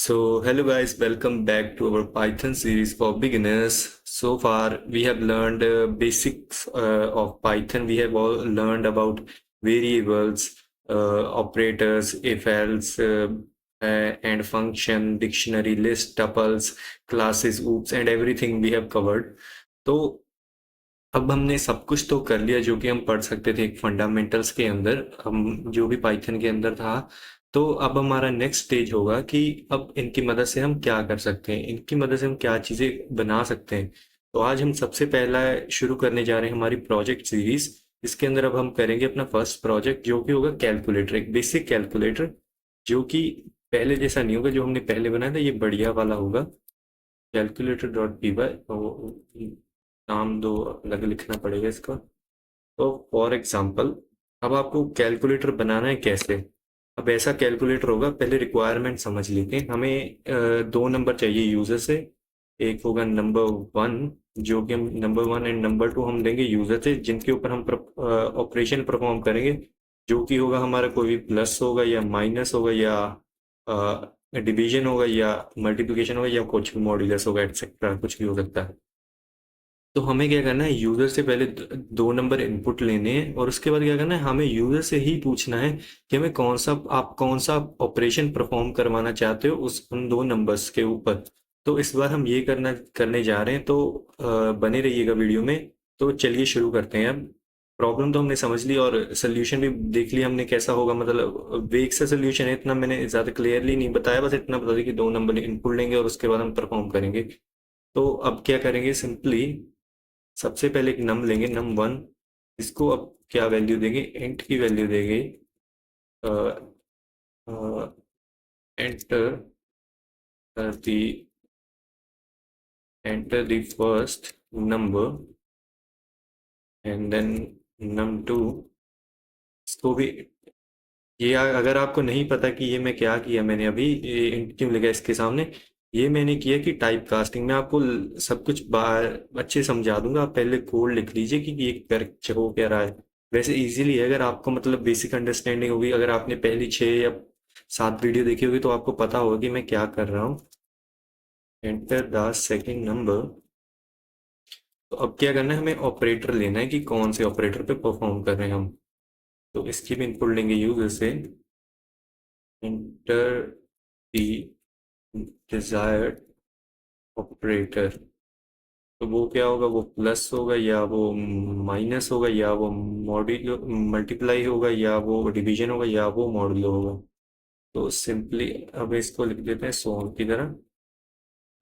Hello guys, welcome back to our Python series for beginners. So far, we have learned basics of Python. We have all learned about variables, operators, if else, and function, dictionary, list, tuples, classes, oops, and everything we have covered. तो अब हमने सब कुछ तो कर लिया जो कि हम पढ़ सकते थे एक फंडामेंटल्स के अंदर, हम जो भी पाइथन के अंदर था। तो अब हमारा नेक्स्ट स्टेज होगा कि अब इनकी मदद से हम क्या कर सकते हैं, इनकी मदद से हम क्या चीज़ें बना सकते हैं। तो आज हम सबसे पहला शुरू करने जा रहे हैं हमारी प्रोजेक्ट सीरीज। इसके अंदर अब हम करेंगे अपना फर्स्ट प्रोजेक्ट जो कि होगा कैलकुलेटर, एक बेसिक कैलकुलेटर जो कि पहले जैसा नहीं होगा जो हमने पहले बनाया था, ये बढ़िया वाला होगा। कैलकुलेटर डॉट पी वाई, नाम दो अलग लिखना पड़ेगा इसका। तो फॉर एग्जांपल अब आपको कैलकुलेटर बनाना है कैसे। अब ऐसा कैलकुलेटर होगा, पहले रिक्वायरमेंट समझ लेते हैं। हमें दो नंबर चाहिए यूजर से। एक होगा नंबर वन, जो कि हम number one, and number two हम देंगे यूजर से जिनके ऊपर हम ऑपरेशन परफॉर्म करेंगे, जो कि होगा हमारा कोई भी प्लस होगा या माइनस होगा या डिवीजन होगा या मल्टीप्लिकेशन होगा या कुछ भी मॉड्यूलस होगा, एटसेट्रा कुछ भी हो सकता है। तो हमें क्या करना है, यूजर से पहले दो नंबर इनपुट लेने हैं और उसके बाद क्या करना है, हमें यूजर से ही पूछना है कि हमें आप कौन सा ऑपरेशन परफॉर्म करवाना चाहते हो उस उन दो नंबर्स के ऊपर। तो इस बार हम ये करने जा रहे हैं, तो बने रहिएगा वीडियो में। तो चलिए शुरू करते हैं। अब प्रॉब्लम तो हमने समझ ली और सोल्यूशन भी देख लिया हमने कैसा होगा, मतलब वेग सा सोल्यूशन है, इतना मैंने ज़्यादा क्लियरली नहीं बताया, बस इतना बता दिया कि दो नंबर इनपुट लेंगे और उसके बाद हम परफॉर्म करेंगे। तो अब क्या करेंगे, सिंपली सबसे पहले एक नम लेंगे, नम वन। इसको अब क्या वैल्यू देंगे, इंट की वैल्यू देंगे। Enter the enter the first number and then num two. इसको भी, ये अगर आपको नहीं पता कि ये मैं क्या किया, मैंने अभी ये इंट क्यों लिखा इसके सामने, ये मैंने किया कि टाइप कास्टिंग में आपको सब कुछ अच्छे समझा दूंगा। आप पहले कोड लिख लीजिए कि ये कर हो क्या रहा है। वैसे इजीली है, अगर आपको मतलब बेसिक अंडरस्टैंडिंग होगी, अगर आपने पहली 6 या 7 वीडियो देखी होगी तो आपको पता होगा कि मैं क्या कर रहा हूँ। Enter the second number. तो अब क्या करना है, हमें ऑपरेटर लेना है कि कौन से ऑपरेटर पे परफॉर्म कर रहे हैं हम। तो इसकी भी इनपुट लेंगे यूजर से। Enter the desired operator. तो वो क्या होगा, वो प्लस होगा या वो माइनस होगा या वो मॉड्यूल मल्टीप्लाई होगा या वो डिवीजन होगा या वो मॉड्यूलो होगा। तो सिंपली अब इसको लिख देते हैं सोम की तरह।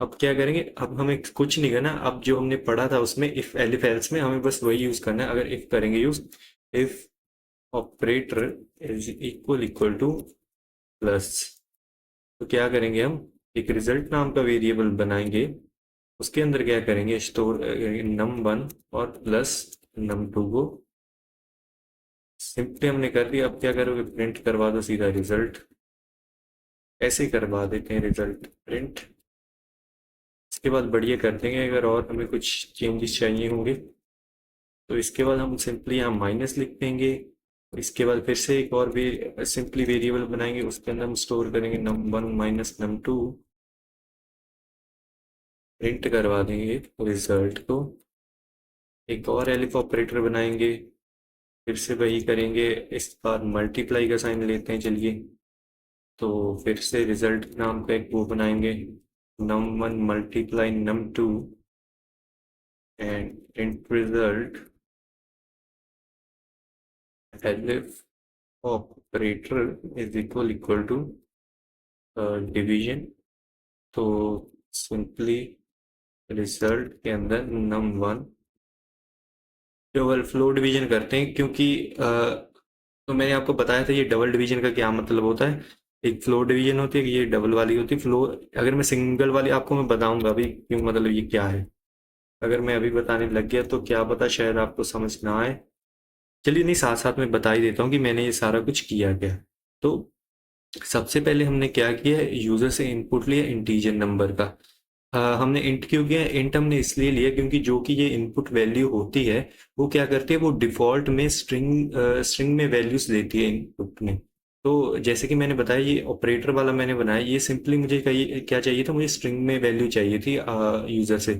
अब क्या करेंगे, अब हमें कुछ नहीं करना, अब जो हमने पढ़ा था उसमें इफ एलिफ एल्स में हमें बस वही यूज करना है। अगर इफ करेंगे use, if operator is equal equal two plus, तो क्या करेंगे, हम एक रिजल्ट नाम का वेरिएबल बनाएंगे। उसके अंदर क्या करेंगे, स्टोर नम वन और प्लस नम टू को। सिंपली हमने कर दिया। अब क्या करोगे, प्रिंट करवा दो सीधा रिजल्ट। ऐसे ही करवा देते हैं रिजल्ट प्रिंट। इसके बाद बढ़िया कर देंगे, अगर और हमें कुछ चेंजेस चाहिए होंगे तो इसके बाद हम सिंपली यहाँ माइनस लिख देंगे। इसके बाद फिर से एक और भी सिंपली वेरिएबल बनाएंगे, उसके अंदर हम स्टोर करेंगे num one minus num two. Print करवा देंगे रिजल्ट को। एक और एलिफ ऑपरेटर बनाएंगे, फिर से वही करेंगे। इस बार मल्टीप्लाई का साइन लेते हैं, चलिए। तो फिर से रिजल्ट नाम का एक वो बनाएंगे, num one multiply num two and int result elif operator is equal to division. तो सिंपली रिजल्ट के अंदर num one double floor division करते हैं, क्योंकि तो मैंने आपको बताया था ये डबल डिवीजन का क्या मतलब होता है। एक फ्लोर डिवीजन होती है, ये डबल वाली होती है। फ्लोर, अगर मैं सिंगल वाली आपको मैं बताऊंगा अभी क्यों, मतलब ये क्या है। अगर मैं अभी बताने लग गया तो क्या पता शायद आपको समझ ना आए। चलिए, नहीं, साथ साथ में बता ही देता हूँ कि मैंने ये सारा कुछ किया क्या। तो सबसे पहले हमने क्या किया है, यूजर से इनपुट लिया इंटीजर नंबर का। हमने इंट क्यों किया, इंट हमने इसलिए लिया क्योंकि जो कि ये इनपुट वैल्यू होती है वो क्या करती है, वो डिफॉल्ट में स्ट्रिंग में वैल्यूज लेती है इनपुट में। तो जैसे कि मैंने बताया, ये ऑपरेटर वाला मैंने बनाया, ये सिंपली मुझे क्या चाहिए था, मुझे स्ट्रिंग में वैल्यू चाहिए थी यूज़र से।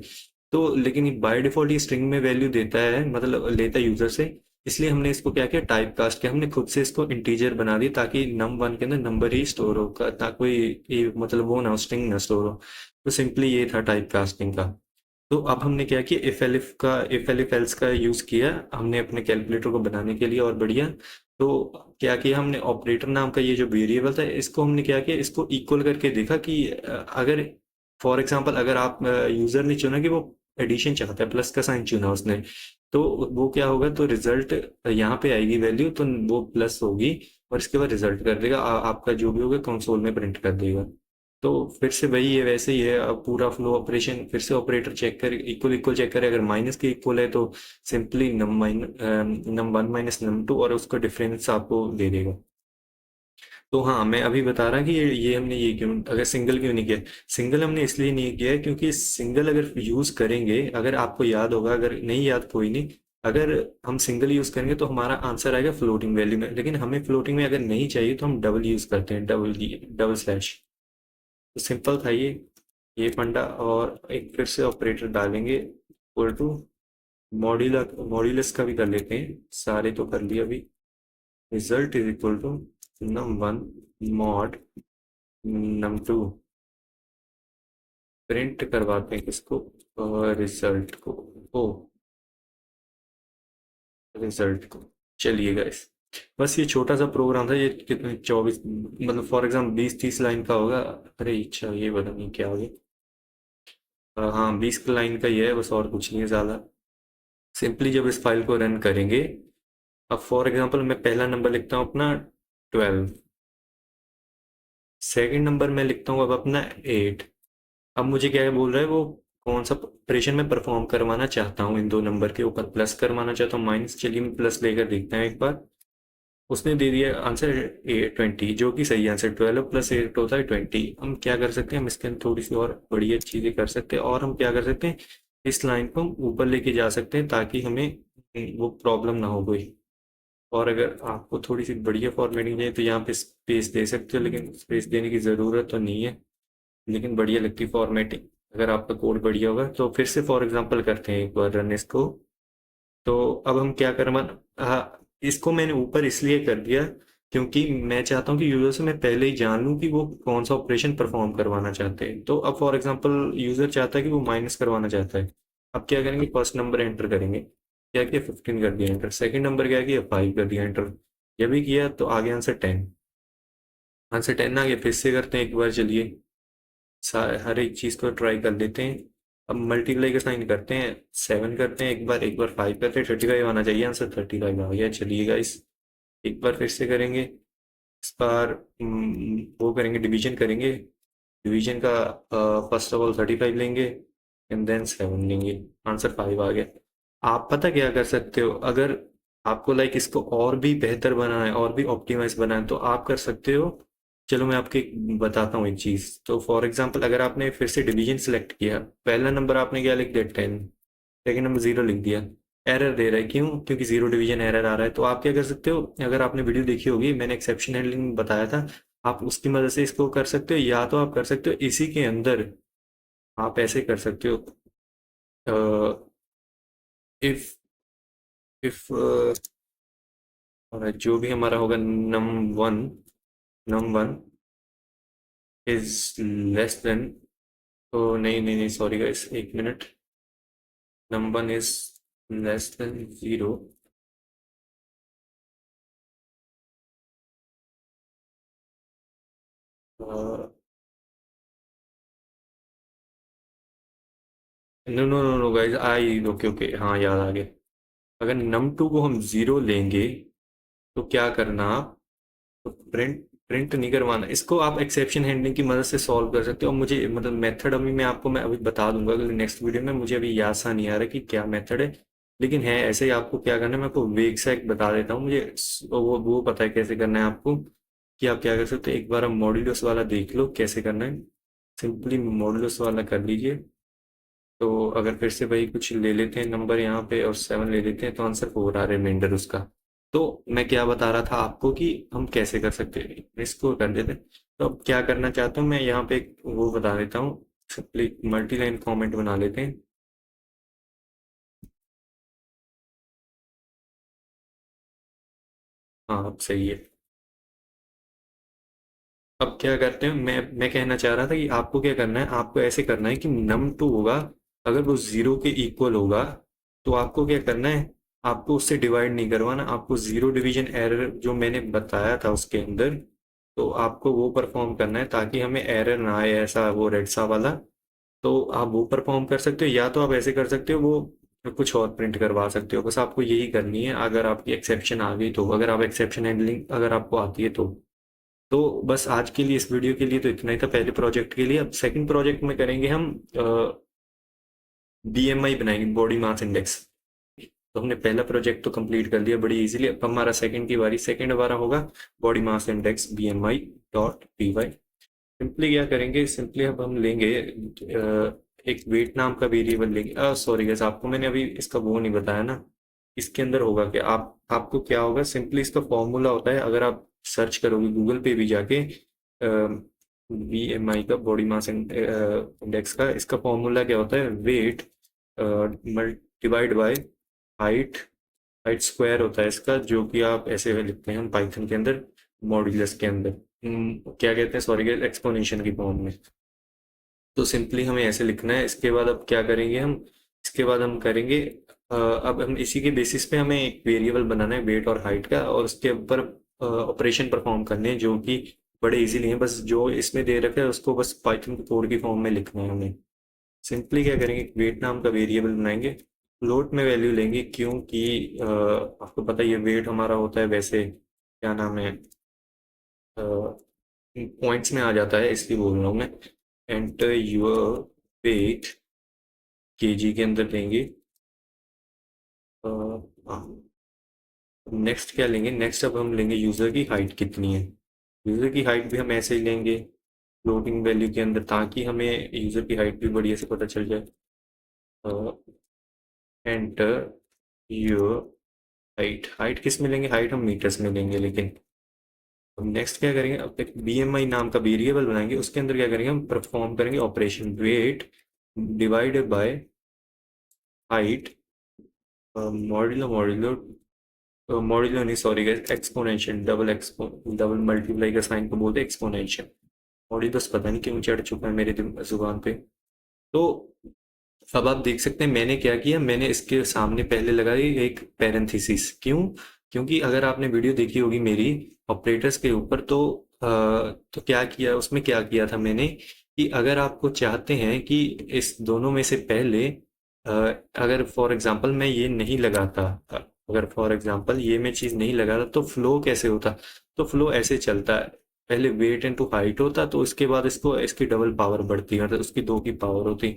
तो लेकिन बाय डिफ़ॉल्ट ये स्ट्रिंग में वैल्यू देता है, मतलब लेता है यूज़र से। इसलिए हमने इसको क्या किया, टाइप कास्ट किया, हमने खुद से इसको इंटीजर बना दिया ताकि num1 के अंदर नंबर ही स्टोर हो, कोई ये मतलब वो ना हो, स्ट्रिंग ना स्टोर हो। तो सिंपली ये था टाइप कास्टिंग का। तो अब हमने क्या किया, इफ एलिफ एल्स का यूज़ किया हमने अपने कैलकुलेटर को बनाने के लिए, और बढ़िया। तो क्या किया हमने, ऑपरेटर नाम का ये जो वेरिएबल था, इसको हमने क्या किया, इसको इक्वल करके देखा कि अगर फॉर एग्जांपल अगर आप यूज़र ने चुना कि वो एडिशन चाहता है, प्लस का साइन चुना उसने, तो वो क्या होगा, तो रिजल्ट यहाँ पे आएगी वैल्यू, तो वो प्लस होगी, और इसके बाद रिजल्ट कर देगा, आपका जो भी होगा कंसोल में प्रिंट कर देगा। तो फिर से वही है, वैसे ही है, अब पूरा फ्लो ऑपरेशन फिर से ऑपरेटर चेक करे, इक्वल इक्वल चेक करे, अगर माइनस के इक्वल है तो सिंपली नम 1 माइनस num2, और उसका डिफरेंस आपको दे देगा। तो हाँ, मैं अभी बता रहा कि ये हमने ये क्यों, अगर सिंगल क्यों नहीं किया। सिंगल हमने इसलिए नहीं किया है क्योंकि सिंगल अगर यूज करेंगे, अगर आपको याद होगा, अगर नहीं याद कोई नहीं, अगर हम सिंगल यूज करेंगे तो हमारा आंसर आएगा फ्लोटिंग वैल्यू में, लेकिन हमें फ्लोटिंग में अगर नहीं चाहिए तो हम डबल यूज करते हैं, डबल स्लैश। तो सिंपल था ये फंडा। और एक फिर से ऑपरेटर डालेंगे, इक्वल टू मॉड्यूलस का भी कर लेते हैं, सारे तो कर लिया अभी। Result is equal to num1 mod num2, print करवाते हैं किसको, रिजल्ट को, ओ रिजल्ट को। चलिए गाइस, बस ये छोटा सा प्रोग्राम था, ये कितने 24 मतलब फॉर एग्जाम्पल 20-30 लाइन का होगा। अरे अच्छा, ये पता नहीं क्या हो गया। हाँ, 20 लाइन का ही है बस, और कुछ नहीं है ज़्यादा। सिंपली जब इस फाइल को रन करेंगे, अब फॉर एग्जांपल मैं पहला नंबर लिखता हूँ अपना 12, सेकंड नंबर मैं लिखता हूँ अब अपना 8। अब मुझे क्या बोल रहा है वो, कौन सा ऑपरेशन मैं परफॉर्म करवाना चाहता हूँ, इन दो नंबर के ऊपर प्लस करवाना चाहता हूँ माइनस, चलिए मैं प्लस लेकर देखते हैं एक बार। उसने दे दिया आंसर 20, जो कि सही आंसर, 12 + 8 होता है 20। हम क्या कर सकते हैं, हम इसके अंदर थोड़ी सी और बढ़िया चीज़ें कर सकते हैं, और हम क्या कर सकते हैं, इस लाइन को हम ऊपर लेके जा सकते हैं ताकि हमें वो प्रॉब्लम ना हो कोई। और अगर आपको थोड़ी सी बढ़िया फॉर्मेटिंग चाहिए तो यहाँ पे स्पेस दे सकते हो, लेकिन स्पेस देने की ज़रूरत तो नहीं है, लेकिन बढ़िया लगती फॉर्मेटिंग अगर आपका कोड बढ़िया होगा। तो फिर से फॉर एग्जांपल करते हैं एक बार रन इसको। तो अब हम क्या करवा, हाँ, इसको मैंने ऊपर इसलिए कर दिया क्योंकि मैं चाहता हूँ कि यूजर से मैं पहले ही जान लूँ कि वो कौन सा ऑपरेशन परफॉर्म करवाना चाहते हैं। तो अब फॉर एग्जांपल यूजर चाहता है कि वो माइनस करवाना चाहता है। अब क्या करेंगे, फर्स्ट नंबर एंटर करेंगे, क्या किया 15 कर दिया एंटर, सेकंड नंबर क्या किया 5 कर दिया एंटर, ये भी किया तो आगे आंसर 10। आंसर 10 आ गया, फिर से करते हैं एक बार, चलिए हर एक चीज़ को ट्राई कर लेते हैं। अब मल्टीप्लाई का साइन करते हैं, 7 करते हैं एक बार 5 करते हैं, 35 आना चाहिए आंसर, 35 आ गया। चलिए गाइस, एक बार फिर से करेंगे, इस बार वो करेंगे, डिवीजन करेंगे। डिवीजन का फर्स्ट ऑफ ऑल 35 लेंगे, एंड देन 7 लेंगे, आंसर 5 आ गया। आप पता क्या कर सकते हो, अगर आपको लाइक इसको और भी बेहतर बनाना है, और भी ऑप्टिमाइज बनाना है, तो आप कर सकते हो। चलो मैं आपको बताता हूँ एक चीज़। तो फॉर एग्जांपल अगर आपने फिर से डिवीजन सेलेक्ट किया, पहला नंबर आपने क्या लिख दिया 10, सेकंड नंबर 0 लिख दिया, एरर दे रहा है, क्यों, क्योंकि जीरो डिवीजन एरर आ रहा है। तो आप क्या कर सकते हो, अगर आपने वीडियो देखी होगी, मैंने एक्सेप्शन हैंडलिंग बताया था, आप उसकी मदद से इसको कर सकते हो, या तो आप कर सकते हो इसी के अंदर, आप ऐसे कर सकते हो, इफ इफ जो भी हमारा होगा num one is less than, तो नहीं नहीं नहीं, सॉरी गाइस, एक मिनट, num1 is less than 0, no no no no guys, I okay okay, हाँ याद आ गया। अगर num2 को हम 0 लेंगे तो क्या करना आप, तो प्रिंट नहीं करवाना, इसको आप एक्सेप्शन हैंडलिंग की मदद से सॉल्व कर सकते हो। मुझे मतलब मेथड अभी मैं अभी बता दूंगा अगले नेक्स्ट वीडियो में, मुझे अभी याद सा नहीं आ रहा कि क्या मेथड है, लेकिन है ऐसे ही। आपको क्या करना है, मैं आपको वेग से एक बता देता हूँ, मुझे वो पता है कैसे करना है आपको, कि आप क्या कर सकते हो, एक बार आप मॉड्यूलस वाला देख लो कैसे करना है। सिंपली मॉड्यूलस वाला कर लीजिए। तो अगर फिर से वही कुछ ले लेते हैं नंबर यहाँ पे, और 7 ले लेते हैं, तो आंसर 4 आ रिमाइंडर उसका। तो मैं क्या बता रहा था आपको कि हम कैसे कर सकते हैं, इसको कर देते हैं। तो अब क्या करना चाहता हूँ मैं, यहाँ पे एक वो बता देता हूँ, सिंपली मल्टी लाइन कॉमेंट बना लेते हैं। हाँ अब सही है। अब क्या करते हैं, मैं कहना चाह रहा था कि आपको क्या करना है, आपको ऐसे करना है कि num2 होगा, अगर वो जीरो के इक्वल होगा तो आपको क्या करना है, आपको उससे डिवाइड नहीं करवाना, आपको जीरो डिवीजन एरर जो मैंने बताया था उसके अंदर, तो आपको वो परफॉर्म करना है ताकि हमें एरर ना आए, ऐसा वो रेड सा वाला। तो आप वो परफॉर्म कर सकते हो, या तो आप ऐसे कर सकते हो, वो कुछ और प्रिंट करवा सकते हो, बस आपको यही करनी है। अगर आपकी एक्सेप्शन आ गई तो, अगर आप एक्सेप्शन हैंडलिंग अगर आपको आती है तो बस आज के लिए, इस वीडियो के लिए तो इतना ही था पहले प्रोजेक्ट के लिए। अब सेकंड प्रोजेक्ट में करेंगे हम बीएमआई बनाएंगे, बॉडी मास इंडेक्स। तो हमने पहला प्रोजेक्ट तो कंप्लीट कर लिया बड़ी इजीली, अब हमारा सेकंड की बारी, सेकंड हमारा होगा body mass index BMI dot p y. Simply क्या करेंगे, सिंपली अब हम लेंगे एक वेट नाम का वेरिएबल लेंगे। सॉरी गैस, आपको मैंने अभी इसका वो नहीं बताया ना, इसके अंदर होगा कि आपको क्या होगा, सिंपली इसका फॉर्मूला होता है, अगर आप सर्च करोगे गूगल पे भी जाके बी एम आई का, बॉडी मास इंडेक्स का, इसका फॉर्मूला क्या होता है, wait divide by height, height square होता है इसका, जो कि आप ऐसे लिखते हैं हम पाइथन के अंदर मॉड्यूलस के अंदर, क्या कहते हैं सॉरी, एक्सपोनेंशियल की फॉर्म में। तो सिंपली हमें ऐसे लिखना है। इसके बाद अब क्या करेंगे हम, इसके बाद हम करेंगे अब हम इसी के बेसिस पे हमें एक वेरिएबल बनाना है वेट और हाइट का, और उसके ऊपर ऑपरेशन परफॉर्म करने हैं जो कि बड़े इजीली हैं, बस जो इसमें दे रखा है उसको बस पाइथन के कोड की फॉर्म में लिखना है हमें। सिंपली क्या करेंगे, वेट नाम का वेरिएबल बनाएंगे, फ्लोट में वैल्यू लेंगे, क्योंकि आपको पता ही है वेट हमारा होता है वैसे, क्या नाम है, पॉइंट्स में आ जाता है, इसलिए बोल रहा हूँ मैं। एंटर योर वेट केजी के अंदर देंगे। नेक्स्ट क्या लेंगे, नेक्स्ट अब हम लेंगे यूज़र की हाइट कितनी है। यूज़र की हाइट भी हम ऐसे ही लेंगे फ्लोटिंग वैल्यू के अंदर, ताकि हमें यूज़र की हाइट भी बढ़िया से पता चल जाए। एंटर योर हाइट, हाइट किस में लेंगे, हाइट हम मीटर्स में लेंगे, लेकिन अब नेक्स्ट क्या करेंगे, अब एक बीएमआई नाम का वेरिएबल बनाएंगे, उसके अंदर क्या करेंगे, हम परफॉर्म करेंगे operation weight divided by height modulo modulo, modulo नहीं sorry guys, exponential, double multiply का साइन को बोलते हैं एक्सपोनेंशियल। मॉड्यूलस पता नहीं क्यों चढ़ चुका है मेरे जुबान पे। तो अब आप देख सकते हैं मैंने क्या किया, मैंने इसके सामने पहले लगाई एक पैरेंथेसिस, क्यों, क्योंकि अगर आपने वीडियो देखी होगी मेरी ऑपरेटर्स के ऊपर, तो क्या किया उसमें, क्या किया था मैंने कि अगर आपको चाहते हैं कि इस दोनों में से पहले अगर फॉर एग्जांपल मैं ये नहीं लगाता, अगर फॉर एग्जांपल ये मैं चीज़ नहीं लगाता तो फ्लो कैसे होता, तो फ्लो ऐसे चलता है, पहले वेट इनटू हाइट होता, तो उसके बाद इसको इसकी डबल पावर बढ़ती, मतलब उसकी दो की पावर होती।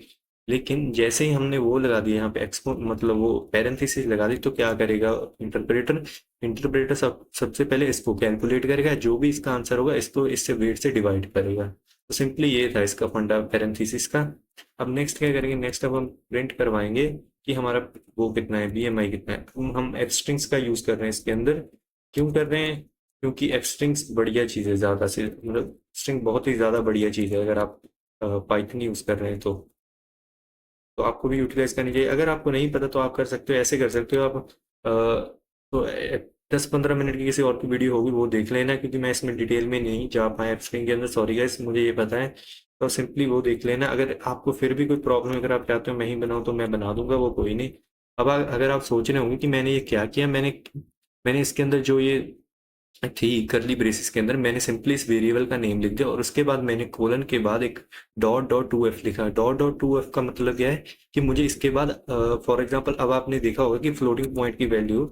लेकिन जैसे ही हमने वो लगा दिया यहाँ पे एक्सपो, मतलब वो पैरेंथेसिस लगा दी, तो क्या करेगा इंटरप्रेटर, इंटरप्रेटर सबसे पहले इसको कैलकुलेट करेगा, जो भी इसका आंसर होगा इसको इससे वेट से डिवाइड करेगा। तो सिंपली ये था इसका फंडा पैरेंथेसिस का। अब नेक्स्ट क्या करेंगे, नेक्स्ट अब हम प्रिंट करवाएंगे कि हमारा वो कितना है, बीएमआई कितना है। हम एफ स्ट्रिंग्स का यूज कर रहे हैं इसके अंदर, क्यों कर रहे हैं, क्योंकि एफ स्ट्रिंग्स बढ़िया चीज़ है, ज़्यादा से मतलब स्ट्रिंग बहुत ही ज़्यादा बढ़िया चीज़ है, अगर आप पाइथन यूज कर रहे हैं तो आपको भी यूटिलाइज करनी चाहिए। अगर आपको नहीं पता तो आप कर सकते हो, ऐसे कर सकते हो आप, तो 10-15 मिनट की किसी और की वीडियो होगी वो देख लेना, क्योंकि मैं इसमें डिटेल में नहीं जा पाया एप्सट्रिंग के अंदर, सॉरी गाइस मुझे ये पता है। तो सिंपली वो देख लेना, अगर आपको फिर भी कोई प्रॉब्लम, अगर आप चाहते हो मैं ही बनाऊँ तो मैं बना दूंगा, वो कोई नहीं। अब अगर आप सोच रहे होंगे कि मैंने ये क्या किया, मैंने इसके अंदर जो ये थी करली ब्रेसिस के अंदर, मैंने सिंपली इस वेरिएबल का नेम लिख दिया, और उसके बाद मैंने कोलन के बाद एक डॉट डॉट टू एफ लिखा। डॉट डॉट टू एफ का मतलब क्या है कि मुझे इसके बाद फॉर एग्जांपल, अब आपने देखा होगा कि फ्लोटिंग पॉइंट की वैल्यू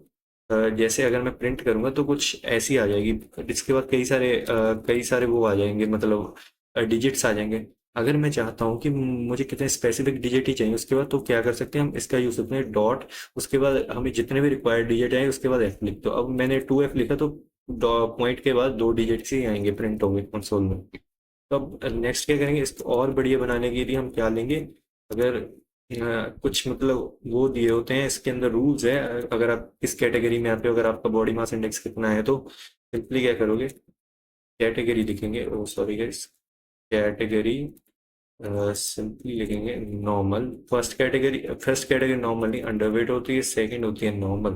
जैसे अगर मैं प्रिंट करूंगा तो कुछ ऐसी आ जाएगी, इसके बाद कई सारे वो आ जाएंगे, मतलब डिजिट्स आ जाएंगे। अगर मैं चाहता हूँ कि मुझे कितने स्पेसिफिक डिजिट ही चाहिए उसके बाद, तो क्या कर सकते हैं हम, इसका यूज करते हैं डॉट, उसके बाद हमें जितने भी रिक्वायर्ड डिजिट आए उसके बाद एफ लिख दो। अब मैंने टू एफ लिखा तो पॉइंट के बाद दो डिजिट्स ही आएंगे प्रिंट होंगे कंसोल में। तो अब नेक्स्ट क्या करेंगे, इसको और बढ़िया बनाने के लिए हम क्या लेंगे, अगर कुछ मतलब वो दिए होते हैं, इसके अंदर रूल्स है। अगर आप किस कैटेगरी में आते हो, अगर आपका बॉडी मास इंडेक्स कितना है, तो सिंपली क्या करोगे, कैटेगरी लिखेंगे, oh sorry guys, category simply लिखेंगे नॉर्मल। फर्स्ट कैटेगरी नॉर्मल नहीं, अंडरवेट होती है, सेकंड होती है normal,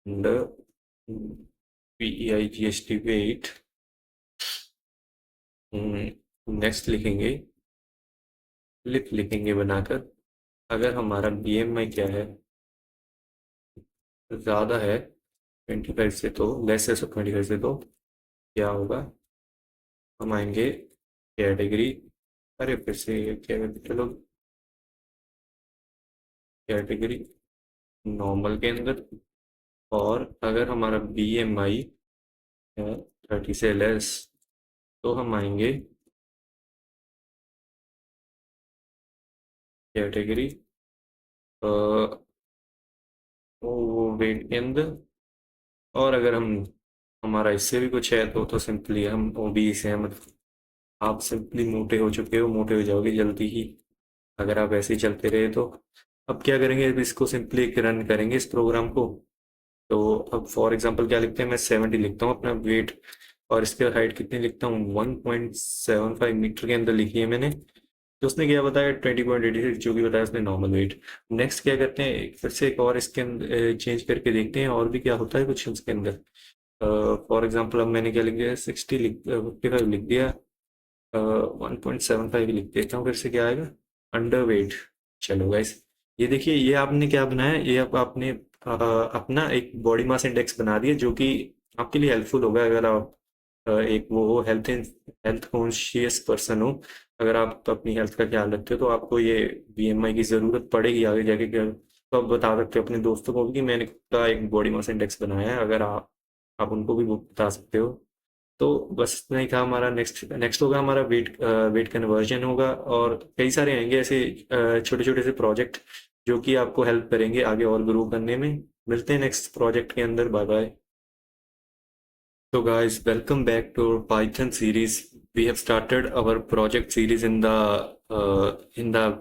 under, PEIGHT weight. Next लिखेंगे, लिप लिखेंगे बनाकर। अगर हमारा BMI क्या है, ज़्यादा है 25 से, तो लेस है 25 से, तो क्या होगा, हम आएंगे कैटेगरी, अरे फिर से क्या, चलो कैटेगरी नॉर्मल के अंदर। और अगर हमारा BMI है 30 से लेस, तो हम आएंगे कैटेगरी वो वेट के अंदर। और अगर हम, हमारा इससे भी कुछ है तो सिंपली हम ओबीस हैं, मतलब आप सिंपली मोटे हो चुके हो, मोटे हो जाओगे जल्दी ही अगर आप ऐसे ही चलते रहे तो। अब क्या करेंगे, अब इसको सिंपली एक रन करेंगे इस प्रोग्राम को। तो अब फॉर एग्जांपल क्या लिखते हैं, मैं 70 लिखता हूँ अपना वेट, और इसके हाइट कितनी लिखता हूँ, 1.75 मीटर के अंदर लिखी है मैंने। तो उसने क्या बताया, 20.86, जो भी बताया उसने नॉर्मल वेट। नेक्स्ट क्या करते हैं, फिर से एक और इसके अंदर चेंज करके देखते हैं और भी क्या होता है कुछ इसके अंदर। फॉर एग्जांपल अब मैंने क्या लिख दिया, 55 लिख दिया, 1.75 लिख देता हूँ, फिर से क्या आएगा, अंडर वेट। चलो गाइस, ये देखिए, ये आपने क्या बनाया, ये आपने अपना एक बॉडी मास इंडेक्स बना दिया, जो कि आपके लिए हेल्पफुल होगा अगर आप एक वो हो, हेल्थ कॉन्शियस पर्सन हो। अगर आप अपनी हेल्थ का ख्याल रखते हो तो आपको ये BMI की ज़रूरत पड़ेगी आगे जाके। तो आप बता सकते हो अपने दोस्तों को भी कि मैंने का एक बॉडी मास इंडेक्स बनाया है, अगर आप उनको भी वो बता सकते हो। तो बस इतना ही था हमारा। नेक्स्ट नेक्स्ट होगा हमारा वेट कन्वर्जन होगा, और कई सारे आएंगे ऐसे छोटे छोटे से प्रोजेक्ट जो कि आपको हेल्प करेंगे आगे और ग्रो करने में। मिलते हैं नेक्स्ट प्रोजेक्ट के अंदर, bye bye. So guys, welcome back to our Python series. We have started our project series in the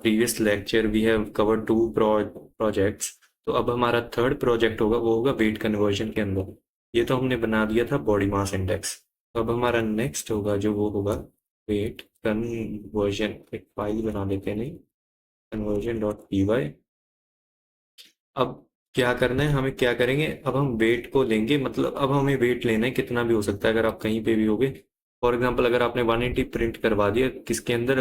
previous lecture. We have covered two projects. तो अब हमारा थर्ड प्रोजेक्ट होगा, वो होगा वेट कन्वर्जन के अंदर। ये तो हमने बना दिया था बॉडी मास इंडेक्स। तो अब हमारा नेक्स्ट होगा जो वो होगा वेट कन्वर्जन। एक फाइल बना देते हैं, नहीं, conversion.py। अब क्या करना है, हमें क्या करेंगे, अब हम वेट को लेंगे, मतलब अब हमें वेट लेना है, कितना भी हो सकता है, अगर आप कहीं पे भी होगे। फॉर एग्जांपल अगर आपने 180 प्रिंट करवा दिया किसके अंदर,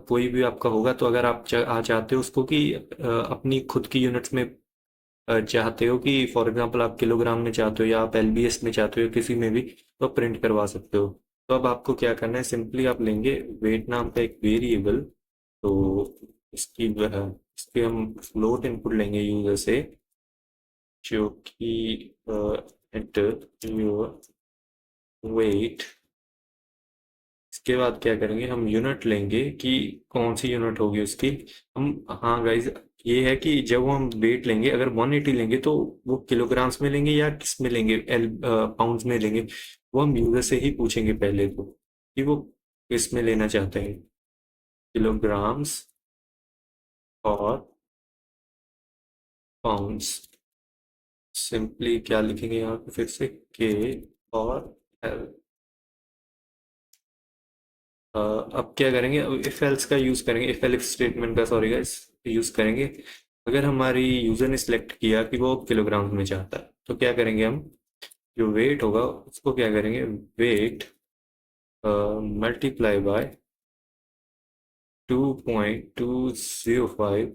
कोई भी आपका होगा, तो अगर आप चाहते हो उसको कि अपनी खुद की यूनिट्स में चाहते हो कि फॉर एग्जांपल आप किलोग्राम में चाहते हो या आप LBS में चाहते हो, किसी में भी, तो आप प्रिंट करवा सकते हो। तो अब आपको क्या करना है, सिंपली आप लेंगे वेट नाम का एक वेरिएबल। तो इसके हम फ्लोट इनपुट लेंगे यूजर से, जो कि एंटर योर वेट। इसके बाद क्या करेंगे, हम यूनिट लेंगे कि कौन सी यूनिट होगी उसकी। हम, हाँ गाइज, ये है कि जब हम वेट लेंगे, अगर 180 लेंगे तो वो किलोग्राम्स में लेंगे या किस में लेंगे, पाउंड्स में लेंगे, वो हम यूजर से ही पूछेंगे पहले तो कि वो किस में लेना चाहते हैं, किलोग्राम्स और पाउंड्स। सिंपली क्या लिखेंगे यहाँ पे, फिर से के और एल। अब क्या करेंगे, अब इफ एल्स का यूज करेंगे, इफ एल्स स्टेटमेंट का, सॉरी गाइस, यूज करेंगे। अगर हमारी यूजर ने सिलेक्ट किया कि वो किलोग्राम में चाहता है, तो क्या करेंगे हम, जो वेट होगा उसको क्या करेंगे, वेट मल्टीप्लाई बाय 2.205।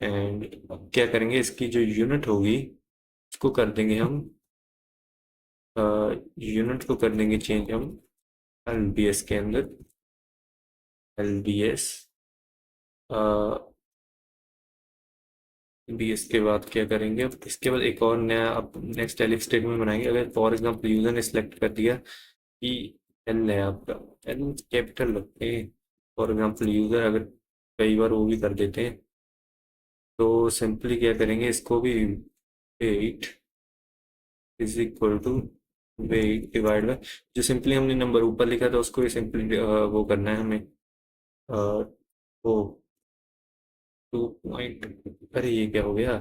एंड क्या करेंगे, इसकी जो यूनिट होगी उसको कर देंगे हम, यूनिट को कर देंगे चेंज हम LBS के अंदर, LBS। BS के बाद क्या करेंगे, अब इसके बाद एक और नया अब नेक्स्ट एलिफ स्टेटमेंट बनाएंगे। अगर फॉर एग्जांपल यूजर ने सिलेक्ट कर दिया कि L है आपका, L कैपिटल रखते हैं, फॉर एग्जांपल यूजर अगर कई बार वो भी कर देते हैं, तो सिंपली क्या करेंगे, इसको भी weight is equal to weight divide by, जो सिंपली हमने नंबर ऊपर लिखा था उसको ही सिंपली वो करना है हमें, वो 2 पॉइंट, अरे ये क्या हो गया,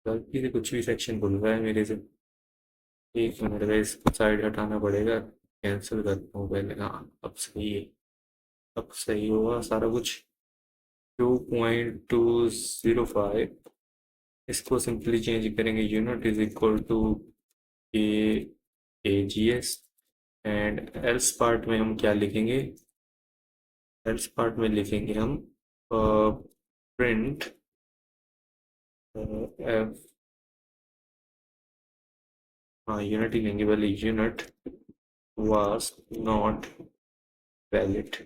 गलती से कुछ भी सेक्शन खुल रहा है मेरे से। 1 मिनट का, इसको साइड हटाना पड़ेगा, कैंसिल करता हूँ पहले। हाँ अब सही है, अब सही होगा सारा कुछ। 2.205, इसको सिंपली चेंज करेंगे, unit is equal to A A G S. And else part में हम क्या लिखेंगे, एल्स पार्ट में लिखेंगे हम प्रिंट एफ, हाँ यूनिट ही लेंगे पहले, unit was not valid.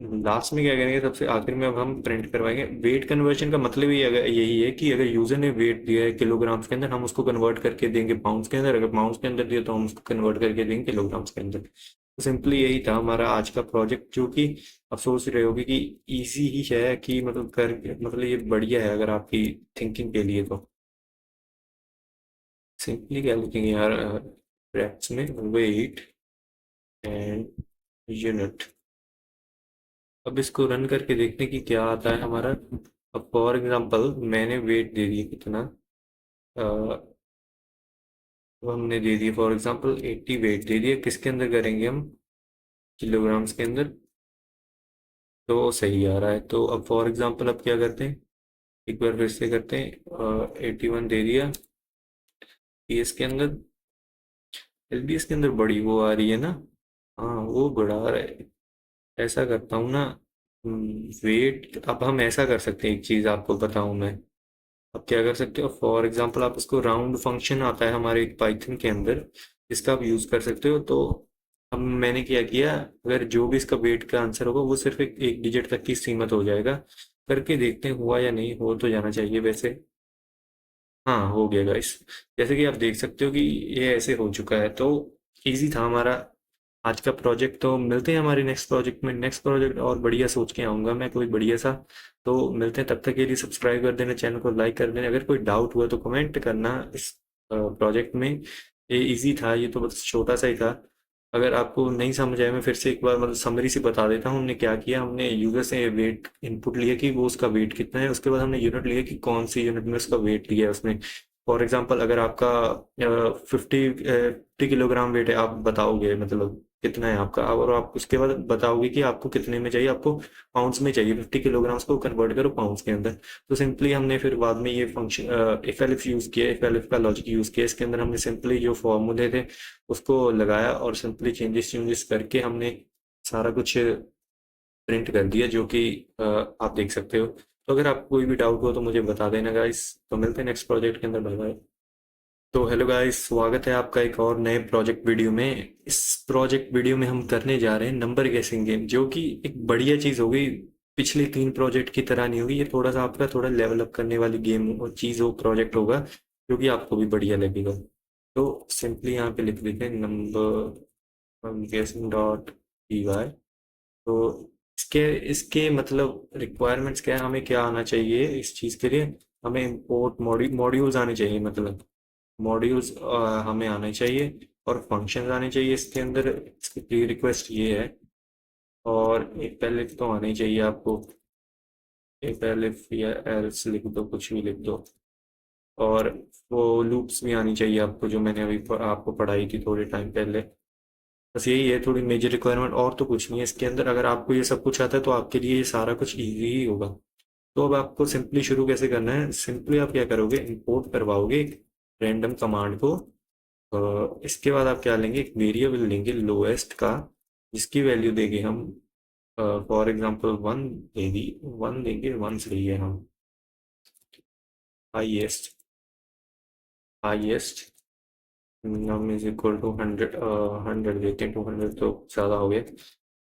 Last में क्या करेंगे, सबसे आखिर में अब हम प्रिंट करवाएंगे। वेट कन्वर्जन का मतलब ही अगर यही है कि अगर यूजर ने वेट दिया है किलोग्राम्स के अंदर, हम उसको कन्वर्ट करके देंगे पाउंड्स के अंदर, अगर पाउंड्स के अंदर दिया तो हम उसको कन्वर्ट करके देंगे किलोग्राम्स के अंदर। तो सिंपली यही था हमारा आज का प्रोजेक्ट, जो कि आप सोच रहे होगे कि इजी ही है कि मतलब कर, मतलब ये बढ़िया है अगर आपकी थिंकिंग के लिए तो। सिंपली क्या लिखेंगे यार, ब्रैकेट्स में वेट एंड यूनिट। अब इसको रन करके देखते हैं कि क्या आता है हमारा। अब फॉर एग्जांपल मैंने वेट दे दिया कितना, वो हमने दे दिया फॉर एग्जांपल 80 वेट दे दिया, किसके अंदर करेंगे हम, किलोग्राम्स के अंदर। तो सही आ रहा है। तो अब फॉर एग्जांपल अब क्या करते हैं, एक बार फिर से करते हैं, 81 दे दिया पीएस के अंदर, एलबीएस के अंदर बड़ी वो आ रही है ना, हाँ वो बढ़ा रहा है। ऐसा करता हूँ ना, वेट, अब हम ऐसा कर सकते हैं, एक चीज़ आपको बताऊँ मैं। अब क्या कर सकते हो, फॉर एग्जांपल आप इसको राउंड फंक्शन आता है हमारे पाइथन के अंदर, इसका आप यूज़ कर सकते हो। तो अब मैंने क्या किया, अगर जो भी इसका वेट का आंसर होगा वो सिर्फ एक डिजिट तक की सीमित हो जाएगा। करके देखते हैं हुआ या नहीं, हो तो जाना चाहिए वैसे। हाँ हो गया गाइस, जैसे कि आप देख सकते हो कि ये ऐसे हो चुका है। तो इजी था हमारा आज का प्रोजेक्ट। तो मिलते हैं हमारे नेक्स्ट प्रोजेक्ट में, नेक्स्ट प्रोजेक्ट और बढ़िया सोच के आऊँगा मैं कोई बढ़िया सा। तो मिलते हैं, तब तक के लिए सब्सक्राइब कर देना, चैनल को लाइक कर देना, अगर कोई डाउट हुआ तो कमेंट करना इस प्रोजेक्ट में। ये इजी था, ये तो बस छोटा सा ही था। अगर आपको नहीं समझ आया, मैं फिर से एक बार मतलब समरी से बता देता हूँ हमने क्या किया। हमने यूजर से वेट इनपुट लिया कि वो उसका वेट कितना है, उसके बाद हमने यूनिट लिया कि कौन सी यूनिट में उसका वेट लिया है उसने। फॉर एग्जांपल अगर आपका 50 किलोग्राम वेट है, आप बताओगे मतलब कितना है आपका, और आप उसके बाद बताओगे कि आपको कितने में चाहिए, आपको पाउंड्स में चाहिए, 50 किलोग्राम्स को कन्वर्ट करो पाउंड्स के अंदर। तो सिंपली हमने फिर बाद में ये फंक्शन इफ एलिफ यूज़ किया, इफ एलिफ का लॉजिक यूज़ किया, इसके अंदर हमने सिंपली जो फॉर्मूले थे उसको लगाया और सिंपली चेंजेस चेंजेस करके हमने सारा कुछ प्रिंट कर दिया, जो कि आप देख सकते हो। तो अगर आपको कोई भी डाउट हो तो मुझे बता देना गाइस। तो मिलते हैं नेक्स्ट प्रोजेक्ट के अंदर, बाय बाय। तो हेलो गाइस, स्वागत है आपका एक और नए प्रोजेक्ट वीडियो में। इस प्रोजेक्ट वीडियो में हम करने जा रहे हैं नंबर गेसिंग गेम, जो कि एक बढ़िया चीज़ होगी। पिछले 3 प्रोजेक्ट की तरह नहीं होगी, ये थोड़ा सा आपका थोड़ा लेवल अप करने वाली गेम और चीज़ हो, प्रोजेक्ट होगा जो कि आपको भी बढ़िया लगेगा। तो सिंपली यहाँ पे लिख देते हैं नंबर गेसिंग डॉट पी वाई। तो इसके इसके मतलब रिक्वायरमेंट्स क्या है, हमें क्या आना चाहिए इस चीज़ के लिए। हमें इंपोर्ट मॉड्यूल्स आने चाहिए, मतलब मॉड्यूल्स हमें आने चाहिए, और फंक्शंस आने चाहिए इसके अंदर। इसकी प्री रिक्वेस्ट ये है, और एक एलिफ तो आना ही चाहिए आपको, एक एलिफ या एल्स लिख दो, कुछ भी लिख दो। और वो लूप्स भी आनी चाहिए आपको, जो मैंने अभी आपको पढ़ाई थी थोड़े टाइम पहले। बस यही है थोड़ी मेजर रिक्वायरमेंट, और तो कुछ नहीं है इसके अंदर। अगर आपको ये सब कुछ आता है तो आपके लिए ये सारा कुछ इजी ही होगा। तो अब आपको सिंपली शुरू कैसे करना है, सिंपली आप क्या करोगे, इंपोर्ट करवाओगे एक रैंडम कमांड को। इसके बाद आप क्या लेंगे, एक वेरिएबल लेंगे लोएस्ट का, जिसकी वैल्यू देंगे हम फॉर एग्जांपल 1 देगी, 1 देंगे, 1 सही है हम। Highest, highest num is equal to 100, 100 देते हैं, 200 तो ज़्यादा हो गया।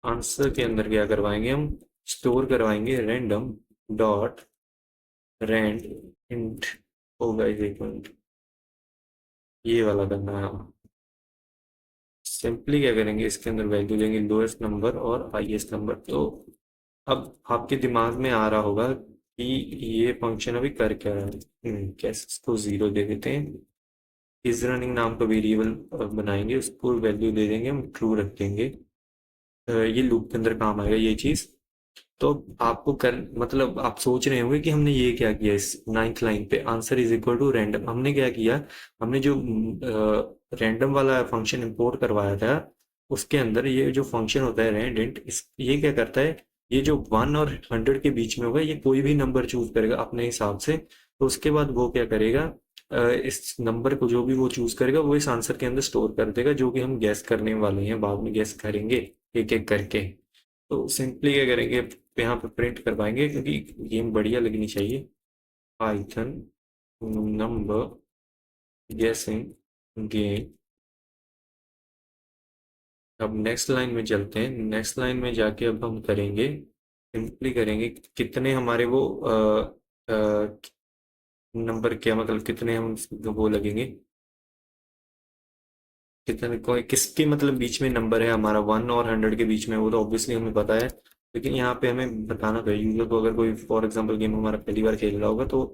आंसर के अंदर क्या करवाएंगे हम, स्टोर करवाएंगे रैंडम डॉट रैंड इंट। होगा इज इक्वल, ये वाला करना है हम। सिंपली क्या करेंगे, इसके अंदर वैल्यू देंगे लोएस्ट नंबर और हाईएस्ट नंबर। तो अब आपके दिमाग में आ रहा होगा कि ये फंक्शन अभी कर क्या रहा है। कैसे, इसको 0 दे देते हैं। इस रनिंग नाम का वेरिएबल बनाएंगे, उसको वैल्यू दे देंगे हम ट्रू रख देंगे। ये लूप के अंदर काम आएगा ये चीज़। तो आपको कर मतलब आप सोच रहे होंगे कि हमने ये क्या किया इस नाइन्थ लाइन पे, answer is equal to random. हमने क्या किया, हमने जो रैंडम वाला फंक्शन इंपोर्ट करवाया था, उसके अंदर ये जो फंक्शन होता है रैंड, इस ये क्या करता है, ये जो 1 और 100 के बीच में होगा, ये कोई भी नंबर चूज करेगा अपने हिसाब से। तो उसके बाद वो क्या करेगा, इस नंबर को जो भी वो चूज करेगा वो इस आंसर के अंदर स्टोर कर देगा, जो कि हम गैस करने वाले हैं, बाद में गैस करेंगे एक एक करके। तो सिंपली क्या करेंगे, यहाँ पे प्रिंट करवाएंगे क्योंकि गेम बढ़िया लगनी चाहिए। पाइथन नंबर गेसिंग गेम। अब नेक्स्ट लाइन में चलते हैं, नेक्स्ट लाइन में जाके अब हम करेंगे, सिंपली करेंगे कितने हमारे वो नंबर, क्या मतलब कितने हम वो लगेंगे, कितने कोई किसके मतलब बीच में नंबर है हमारा 1 और 100 के बीच में, वो तो ऑब्वियसली हमें पता है। लेकिन यहाँ पे हमें बताना पड़ेगा यूजर को, अगर कोई फॉर एग्जांपल गेम हमारा पहली बार खेल रहा होगा तो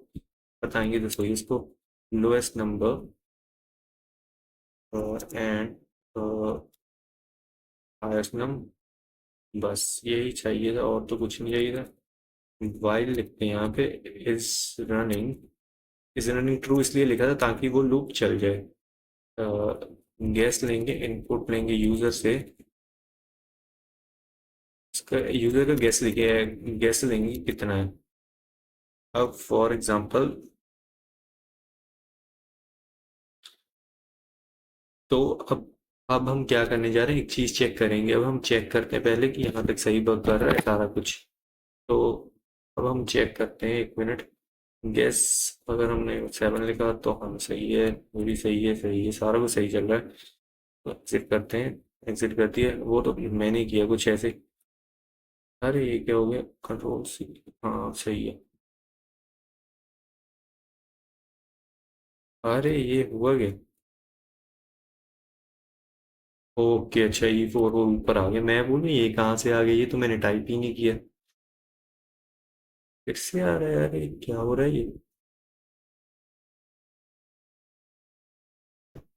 बताएंगे तो सही इसको, lowest number and highest number, बस यही चाहिए था और तो कुछ नहीं चाहिए था। वाइल लिखते हैं यहाँ पे, is running, is running true इसलिए लिखा था ताकि वो लूप चल जाए। गैस लेंगे, इनपुट लेंगे यूजर से, उसका यूजर का गैस लिखे, गैस लेंगे कितना है। अब फॉर एग्जांपल, तो अब हम क्या करने जा रहे हैं, एक चीज चेक करेंगे। अब हम चेक करते हैं पहले कि यहाँ तक सही वर्क कर रहा है सारा कुछ। तो अब हम चेक करते हैं, 1 मिनट। गैस, अगर हमने 7 लिखा तो हम सही है, पूरी सही है, सही है, सारा कुछ सही चल रहा है। तो एग्जिट करते हैं, एग्जिट कर दिया, वो तो मैंने किया कुछ ऐसे। अरे ये क्या हो गया, कंट्रोल C। हाँ सही है। अरे ये हुआ क्या, ओके अच्छा, E4 वो ऊपर आ गया, मैं बोलूँ ये कहाँ से आ गया, ये तो मैंने टाइप ही नहीं किया। फिर से आ रहा है, अरे क्या हो रहा है ये।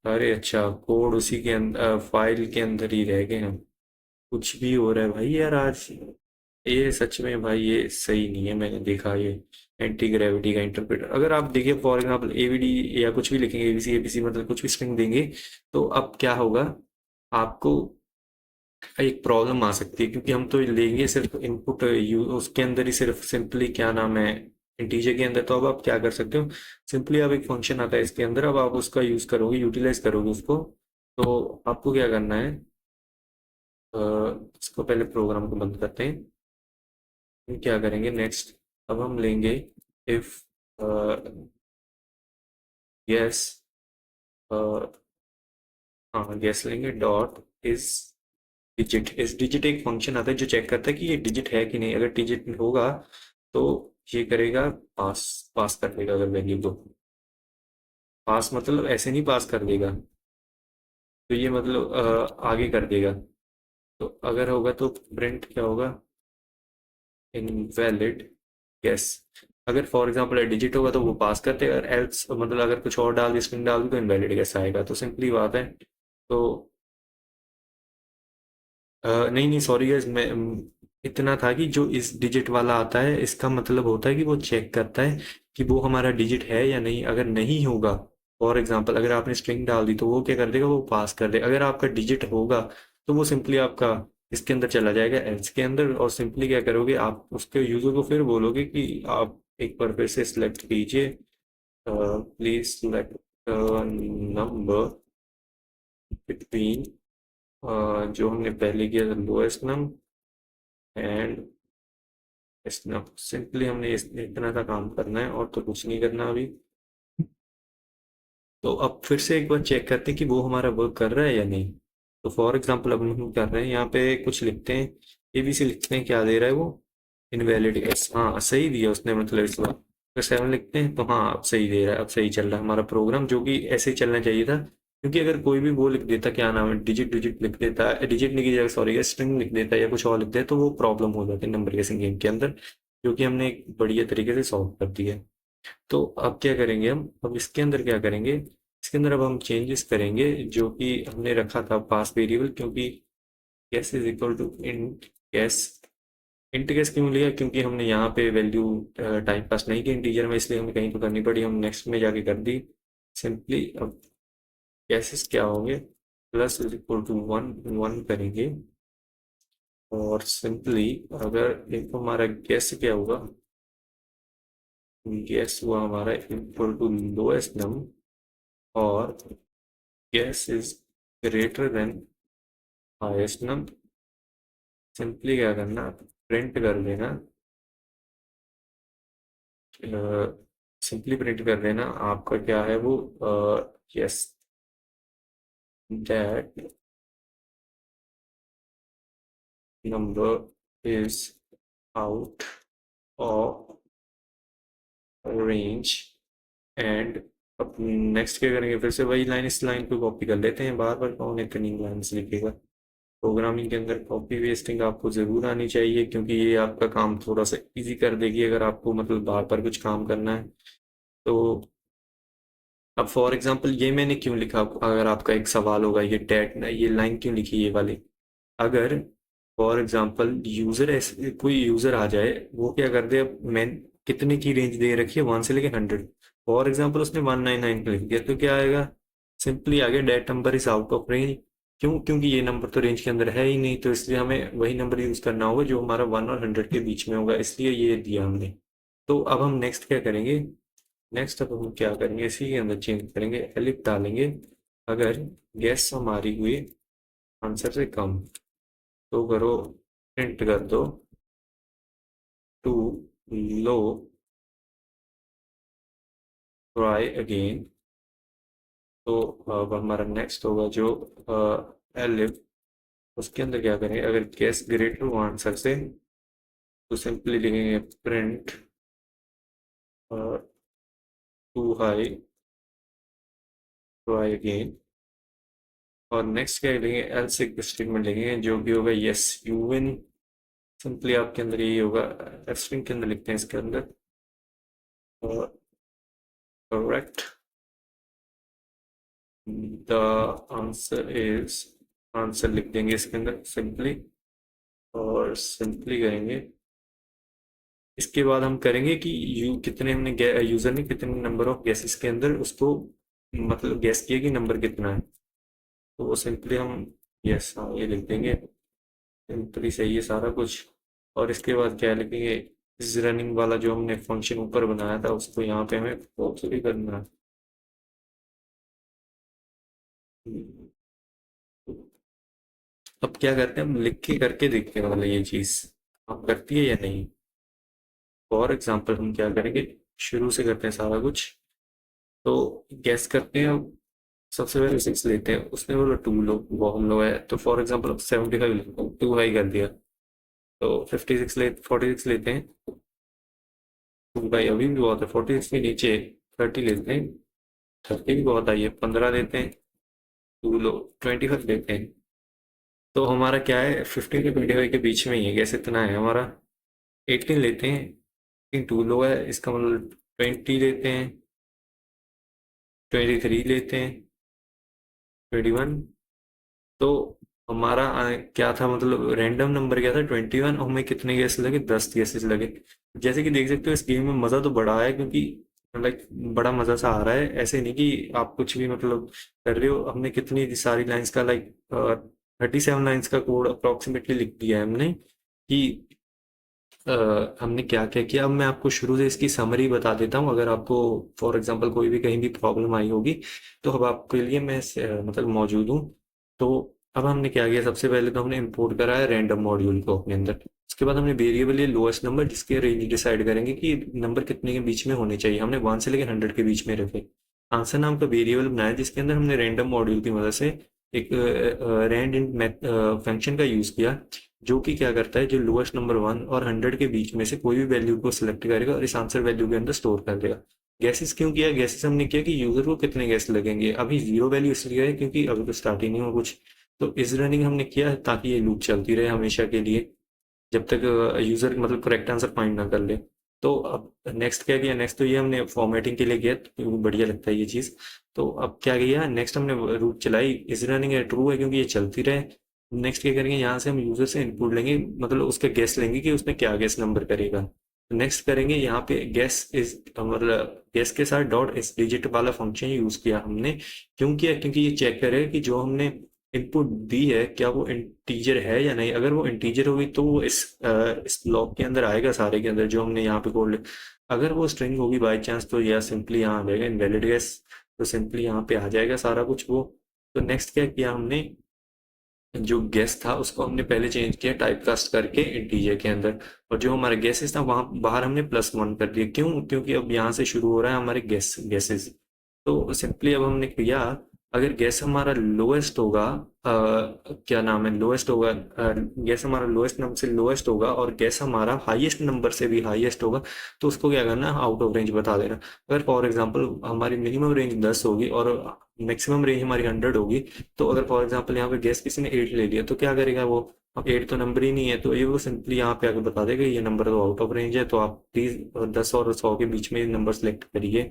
अरे अच्छा, कोड उसी के अंदर, फाइल के अंदर ही रह गए हम। कुछ भी हो रहा है भाई यार आज, ये सच में भाई ये सही नहीं है, मैंने देखा ये एंटी ग्रेविटी का इंटरप्रेटर। अगर आप देखिए फॉर एग्जांपल एवीडी या कुछ भी लिखेंगे, एबीसी एबीसी मतलब कुछ भी स्ट्रिंग देंगे, तो अब क्या होगा, आपको एक प्रॉब्लम आ सकती है, क्योंकि हम तो लेंगे सिर्फ इनपुट, उसके अंदर ही सिर्फ सिंपली क्या नाम है, इंटीजर के अंदर। तो अब आप क्या कर सकते हो, सिंपली आप एक फंक्शन आता है इसके अंदर, अब आप उसका यूज करोगे, यूटिलाइज करोगे उसको। तो आपको क्या करना है, अ, इसको पहले प्रोग्राम को बंद करते हैं, फिर क्या करेंगे नेक्स्ट। अब हम लेंगे इफ यस, हाँ गैस लेंगे डॉट इज डिजिट। इस डिजिट एक फंक्शन आता है जो चेक करता है कि ये डिजिट है कि नहीं, अगर डिजिट होगा तो ये करेगा पास, पास कर देगा अगर वैल्यू को। पास मतलब ऐसे नहीं पास कर देगा, तो ये मतलब आगे कर देगा। तो अगर होगा तो प्रिंट क्या होगा, इनवैलिड गैस। अगर फॉर एग्जांपल डिजिट होगा तो वो पास करते, अगर एल्स मतलब अगर कुछ और डाल दी, स्ट्रिंग डाल दी, तो इनवैलिड गैस आएगा। तो सिंपली बात है। तो नहीं नहीं सॉरी गाइस, मैं इतना था कि जो इस डिजिट वाला आता है इसका मतलब होता है कि वो चेक करता है कि वो हमारा डिजिट है या नहीं। अगर नहीं होगा, फॉर एग्जांपल अगर आपने स्ट्रिंग डाल दी, तो वो क्या कर देगा, वो पास कर देगा। अगर आपका डिजिट होगा तो वो सिंपली आपका इसके अंदर चला जाएगा, एल्स के अंदर, और सिंपली क्या करोगे, आप उसके यूजर को फिर बोलोगे कि आप एक बार फिर से सिलेक्ट कीजिए, प्लीज सिलेक्ट नंबर बिटवीन, जो हमने पहले किया था, lowest number and snap. Simply हमने इतना सा काम करना है और तो कुछ नहीं करना अभी। तो अब फिर से एक बार चेक करते हैं कि वो हमारा वर्क कर रहा है या नहीं। तो फॉर एग्जांपल अब हम कर रहे हैं, यहाँ पे कुछ लिखते हैं, एबीसी लिखते हैं, क्या दे रहा है वो, इनवैलिड गैस। हाँ सही दिया उसने, मतलब इस बार अगर 7 लिखते हैं तो हाँ अब सही दे रहा है, अब सही चल रहा है हमारा प्रोग्राम, जो कि ऐसे ही चलना चाहिए था। क्योंकि अगर कोई भी वो लिख देता, क्या नाम है, डिजिट डिजिट लिख देता, डिजिट नहीं की जगह सॉरी स्ट्रिंग लिख देता या कुछ और लिख देता, तो वो प्रॉब्लम हो जाती है नंबर गेसिंग गेम के अंदर, जो कि हमने एक बढ़िया तरीके से सॉल्व कर दिया है। तो अब क्या करेंगे हम, अब इसके अंदर क्या करेंगे, इसके अंदर अब हम चेंजेस करेंगे जो कि हमने रखा था पास वेरिएबल, क्योंकि guess is equal to in guess int guess क्यों लिया, क्योंकि हमने यहाँ पे वैल्यू टाइम पास नहीं की इंटीजर में, इसलिए हमें कहीं तो करनी पड़ी, हम नेक्स्ट में जाके कर दी सिंपली। अब गैसेस क्या होंगे, plus is equal to one, one करेंगे और सिंपली अगर एक हमारा गैस क्या होगा, गैस हुआ हमारा इक्वल टू लोएस्ट नम और guess is greater than highest num. Simply क्या करना, प्रिंट कर देना, सिंपली प्रिंट कर देना आपका क्या है वो, yes that number is out of range. And अब नेक्स्ट क्या करेंगे, फिर से वही लाइन, इस लाइन को कॉपी कर लेते हैं, बार बार कौन इतनी लाइन्स लिखेगा। प्रोग्रामिंग के अंदर कॉपी पेस्टिंग आपको ज़रूर आनी चाहिए, क्योंकि ये आपका काम थोड़ा सा इजी कर देगी अगर आपको मतलब बार बार कुछ काम करना है तो। अब फॉर एग्जांपल ये मैंने क्यों लिखा, अगर आपका एक सवाल होगा ये डेट, ये लाइन क्यों लिखी ये वाली, अगर फॉर एग्जांपल यूज़र ऐसे कोई यूज़र आ जाए, वो क्या कर दे, अब मैं कितने की रेंज दे रखी है 1 से लेके 100, फॉर एग्जांपल उसने 199 लिख दिया तो क्या आएगा, सिंपली आगे that number is out of range. क्यों, क्योंकि ये नंबर तो रेंज के अंदर है ही नहीं, तो इसलिए हमें वही नंबर यूज़ करना होगा जो हमारा 1 और 100 के बीच में होगा, इसलिए ये दिया हमने। तो अब हम नेक्स्ट क्या करेंगे, नेक्स्ट अब हम क्या करेंगे, इसी के अंदर चेंज करेंगे, एलिफ डालेंगे, अगर गैस हमारी हुई आंसर से कम तो करो, प्रिंट कर दो टू लो, ट्राई अगेन। तो अब हमारा नेक्स्ट होगा जो एलिफ, उसके अंदर क्या करेंगे, अगर गैस ग्रेटर हो आंसर से तो सिंपली लिखेंगे print too high, try again. और नेक्स्ट क्या लिखेंगे, एल्स एक स्टेटमेंट लिखेंगे जो भी होगा यस यू विन। सिंपली आपके अंदर यही होगा, स्ट्रिंग के अंदर लिखते हैं इसके अंदर correct, the answer is, answer लिख देंगे इसके अंदर सिंपली और सिंपली करेंगे। इसके बाद हम करेंगे कि यू कितने हमने यूजर ने कितने नंबर ऑफ गैसेस के अंदर उसको मतलब गैस किया कि नंबर कितना है, तो वो सिंपली हम यस हाँ ये लिख देंगे, सिंपली सही है सारा कुछ। और इसके बाद क्या लिखेंगे, इस रनिंग वाला जो हमने फंक्शन ऊपर बनाया था उसको यहाँ पे हमें कॉपी करना है। अब क्या करते हैं, हम लिख के करके देखते हैं, मतलब ये चीज़ आप करती है या नहीं। फॉर एग्जाम्पल हम क्या करेंगे, शुरू से करते हैं सारा कुछ, तो गैस करते हैं। अब सबसे पहले 6 लेते हैं, उसने बोला 2 लो, वो हम लोग है तो फॉर एग्जाम्पल 75 लेते हैं, 2 हाई कर दिया तो 46 लेते हैं, 2 भाई अभी भी बहुत है, 46 के नीचे 30 लेते हैं, 30 भी बहुत आई है, 15 लेते हैं, 2 लो, 25 लेते हैं। तो हमारा क्या है, 15 से 25 के बीच में ही है, गैस इतना है हमारा। 18 लेते हैं, 2 लो है, इसका मतलब 20 लेते हैं, 23 लेते हैं, 21। तो हमारा क्या था, मतलब रैंडम नंबर क्या था 21, और हमें कितने गैस लगे, 10 गैसेस लगे। जैसे कि देख सकते हो इस गेम में मज़ा तो बड़ा है, क्योंकि लाइक बड़ा मज़ा सा आ रहा है, ऐसे नहीं कि आप कुछ भी मतलब कर रहे हो। हमने कितनी सारी लाइंस का लाइक 37 लाइंस का कोड अप्रोक्सीमेटली लिख दिया है हमने कि हमने क्या क्या किया। अब मैं आपको शुरू से इसकी समरी बता देता हूँ, अगर आपको फॉर एग्जांपल कोई भी कहीं भी प्रॉब्लम आई होगी तो अब आपके लिए मैं मतलब मौजूद हूँ। तो अब हमने क्या किया, सबसे पहले तो हमने इंपोर्ट करा है रैंडम मॉड्यूल को अपने अंदर। उसके बाद हमने वेरिएबल ये लोएस्ट नंबर जिसके रेंज डिसाइड करेंगे कि नंबर कितने के बीच में होने चाहिए, हमने 1 से लेकर 100 के बीच में रखे। आंसर नाम का वेरिएबल बनाया जिसके अंदर हमने रैंडम मॉड्यूल की मदद से एक रैंड इन फंक्शन का यूज़ किया, जो कि क्या करता है, जो लोएस्ट नंबर 1 और 100 के बीच में से कोई भी वैल्यू को सिलेक्ट करेगा और इस आंसर वैल्यू के अंदर स्टोर कर देगा। गैसेस क्यों किया, गैसेस हमने किया कि यूजर को कितने गैस लगेंगे, अभी जीरो वैल्यू इसलिए है क्योंकि अभी तो स्टार्ट ही नहीं हुआ कुछ। तो इस रनिंग हमने किया है ताकि ये लूप चलती रहे हमेशा के लिए, जब तक यूजर मतलब करेक्ट आंसर फाइंड ना कर ले। तो अब नेक्स्ट क्या किया, नेक्स्ट तो ये हमने फॉर्मेटिंग के लिए किया, तो बढ़िया लगता है ये चीज़। तो अब क्या किया, नेक्स्ट हमने रूट चलाई, इस रनिंग है ट्रू है क्योंकि ये चलती रहे। नेक्स्ट क्या करेंगे, यहाँ से हम यूजर से इनपुट लेंगे, मतलब उसका गेस लेंगे कि उसने क्या गेस नंबर करेगा। नेक्स्ट करेंगे यहाँ पे गेस इज, मतलब गेस के साथ डॉट इस डिजिट वाला फंक्शन यूज किया हमने। क्यों किया? क्योंकि ये चेक करेगा कि जो हमने इनपुट दी है क्या वो इंटीजर है या नहीं। अगर वो इंटीजर होगी तो वो इस ब्लॉक के अंदर आएगा, सारे के अंदर जो हमने यहाँ पे कोड। अगर वो स्ट्रिंग होगी बाई चांस तो यह सिंपली यहाँ आ जाएगा इनवैलिड गेस, तो सिंपली यहाँ पे आ जाएगा सारा कुछ वो। तो नेक्स्ट क्या किया हमने, जो गेस था उसको हमने पहले चेंज किया टाइप कास्ट करके इंटीजर के अंदर, और जो हमारा गेसेस था वहां बाहर हमने +1 कर दिया। क्यों? क्योंकि अब यहाँ से शुरू हो रहा है हमारे गेसेस। तो सिंपली अब हमने किया, अगर गैस हमारा लोएस्ट होगा, क्या नाम है, लोएस्ट होगा, गैस हमारा लोएस्ट नंबर से लोएस्ट होगा और गैस हमारा हाईएस्ट नंबर से भी हाईएस्ट होगा, तो उसको क्या करना है, आउट ऑफ रेंज बता देना। अगर फॉर एग्जांपल हमारी मिनिमम रेंज 10 होगी और मैक्सिमम रेंज हमारी 100 होगी, तो अगर फॉर एग्जांपल यहाँ पे गैस किसी ने 8 ले लिया तो क्या करेगा वो, अब 8 तो नंबर ही नहीं है, तो ये वो सिंपली यहाँ पे आके बता देगा ये नंबर तो आउट ऑफ रेंज है, तो आप प्लीज 10 और 100 के बीच में नंबर सेलेक्ट करिए।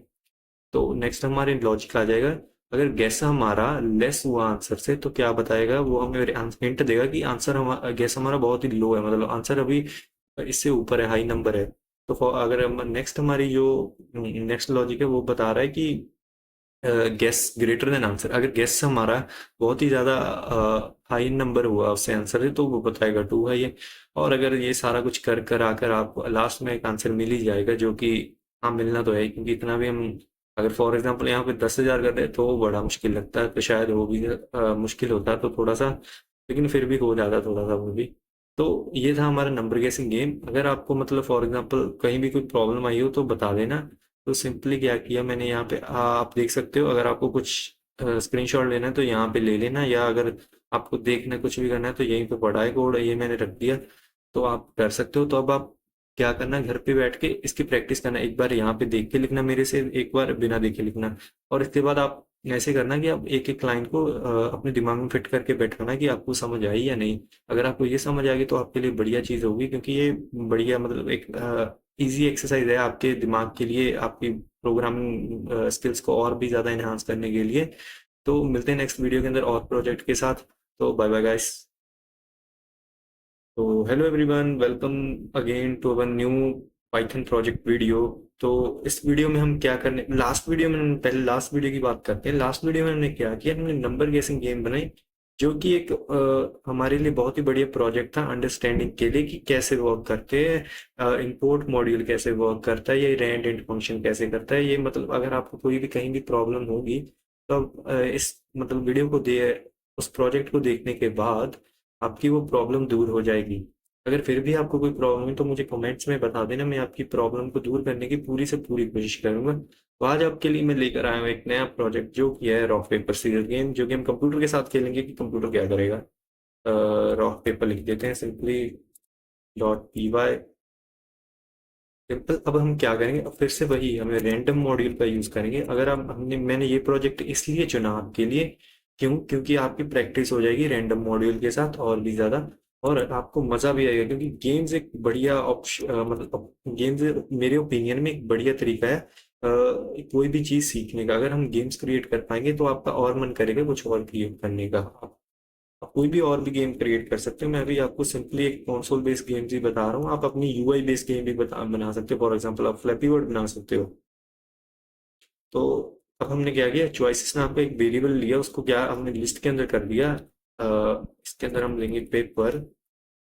तो नेक्स्ट हमारे लॉजिक आ जाएगा, अगर गैस हमारा लेस हुआ आंसर से तो क्या बताएगा वो, हमें हिंट देगा कि आंसर हमारा गैस हमारा बहुत ही लो है, मतलब आंसर अभी इससे ऊपर है, हाई नंबर है। तो अगर हम नेक्स्ट हमारी जो नेक्स्ट लॉजिक है वो बता रहा है कि गेस ग्रेटर देन आंसर, अगर गेस हमारा बहुत ही ज्यादा हाई नंबर हुआ उससे आंसर है तो वो बताएगा 2 है ये। और अगर ये सारा कुछ कर कर आकर आप लास्ट में एक आंसर मिल ही जाएगा, जो कि हाँ मिलना तो है, क्योंकि इतना भी हम, अगर फॉर एग्जांपल यहाँ पे 10,000 कर रहे हैं तो वो बड़ा मुश्किल लगता है, तो शायद वो भी मुश्किल होता है तो थोड़ा सा, लेकिन फिर भी हो जाता थोड़ा सा वो भी। तो ये था हमारा नंबर गेसिंग गेम। अगर आपको मतलब फॉर एग्जांपल कहीं भी कोई प्रॉब्लम आई हो तो बता देना। तो सिंपली क्या किया मैंने यहाँ पे, आप देख सकते हो, अगर आपको कुछ स्क्रीनशॉट लेना है तो यहाँ पे ले लेना, या अगर आपको देखना कुछ भी करना है तो यहीं पे पड़ा है कोड, ये मैंने रख दिया, तो आप कर सकते हो। तो अब आप क्या करना, घर पे बैठ के इसकी प्रैक्टिस करना, एक बार यहाँ पे देख के लिखना मेरे से, एक बार बिना देखे लिखना, और इसके बाद आप ऐसे करना कि आप एक एक लाइन को अपने दिमाग में फिट करके बैठाना कि आपको समझ आई या नहीं। अगर आपको ये समझ आ गई तो आपके लिए बढ़िया चीज़ होगी, क्योंकि ये बढ़िया मतलब एक इजी एक्सरसाइज है आपके दिमाग के लिए, आपकी प्रोग्रामिंग स्किल्स को और भी ज़्यादा इन्हांस करने के लिए। तो मिलते हैं नेक्स्ट वीडियो के अंदर और प्रोजेक्ट के साथ। तो बाय बाय गाइस। तो hello everyone, welcome again to our new Python project video. तो इस वीडियो में हम क्या करने, लास्ट वीडियो में, पहले लास्ट वीडियो की बात करते हैं। लास्ट वीडियो में हमने क्या किया, हमने नंबर गेसिंग गेम बनाई, जो कि एक हमारे लिए बहुत ही बढ़िया प्रोजेक्ट था अंडरस्टैंडिंग के लिए कि कैसे वर्क करते हैं, इंपोर्ट मॉड्यूल कैसे वर्क करता है, ये रैंड इंट फंक्शन कैसे करता है। ये मतलब अगर आपको कोई भी कहीं भी प्रॉब्लम होगी तो आप इस मतलब वीडियो को दे, उस प्रोजेक्ट को देखने के बाद आपकी वो प्रॉब्लम दूर हो जाएगी। अगर फिर भी आपको कोई प्रॉब्लम है तो मुझे कमेंट्स में बता देना, मैं आपकी प्रॉब्लम को दूर करने की पूरी से पूरी कोशिश करूंगा। तो आज आपके लिए मैं लेकर आया हूँ एक नया प्रोजेक्ट, जो कि है रॉक पेपर सीजर गेम, जो कि हम कंप्यूटर के साथ खेलेंगे कि कंप्यूटर क्या करेगा। रॉक पेपर लिख देते हैं सिंपली, .py सिंपल। अब हम क्या करेंगे, अब फिर से वही हमें रैंडम मॉड्यूल का यूज करेंगे। अगर आप हमने मैंने ये प्रोजेक्ट इसलिए चुना आपके लिए, क्यों? क्योंकि आपकी प्रैक्टिस हो जाएगी रैंडम मॉड्यूल के साथ और भी ज्यादा, और आपको मजा भी आएगा, क्योंकि गेम्स एक बढ़िया ऑप्शन, मतलब गेम्स मेरे ओपिनियन में एक बढ़िया तरीका है कोई भी चीज सीखने का। अगर हम गेम्स क्रिएट कर पाएंगे तो आपका और मन करेगा कुछ और क्रिएट करने का। आप कोई भी और भी गेम क्रिएट कर सकते हो। मैं अभी आपको सिंपली एक कंसोल बेस्ड गेम्स ही बता रहा हूँ, आप अपनी यूआई बेस्ड गेम भी बना सकते हो। फॉर एग्जांपल आप फ्लैपी वर्ड बना सकते हो। तो अब हमने क्या किया, चॉइसेस नाम का एक वेरिएबल लिया, उसको क्या हमने लिस्ट के अंदर कर दिया। इसके अंदर हम लेंगे paper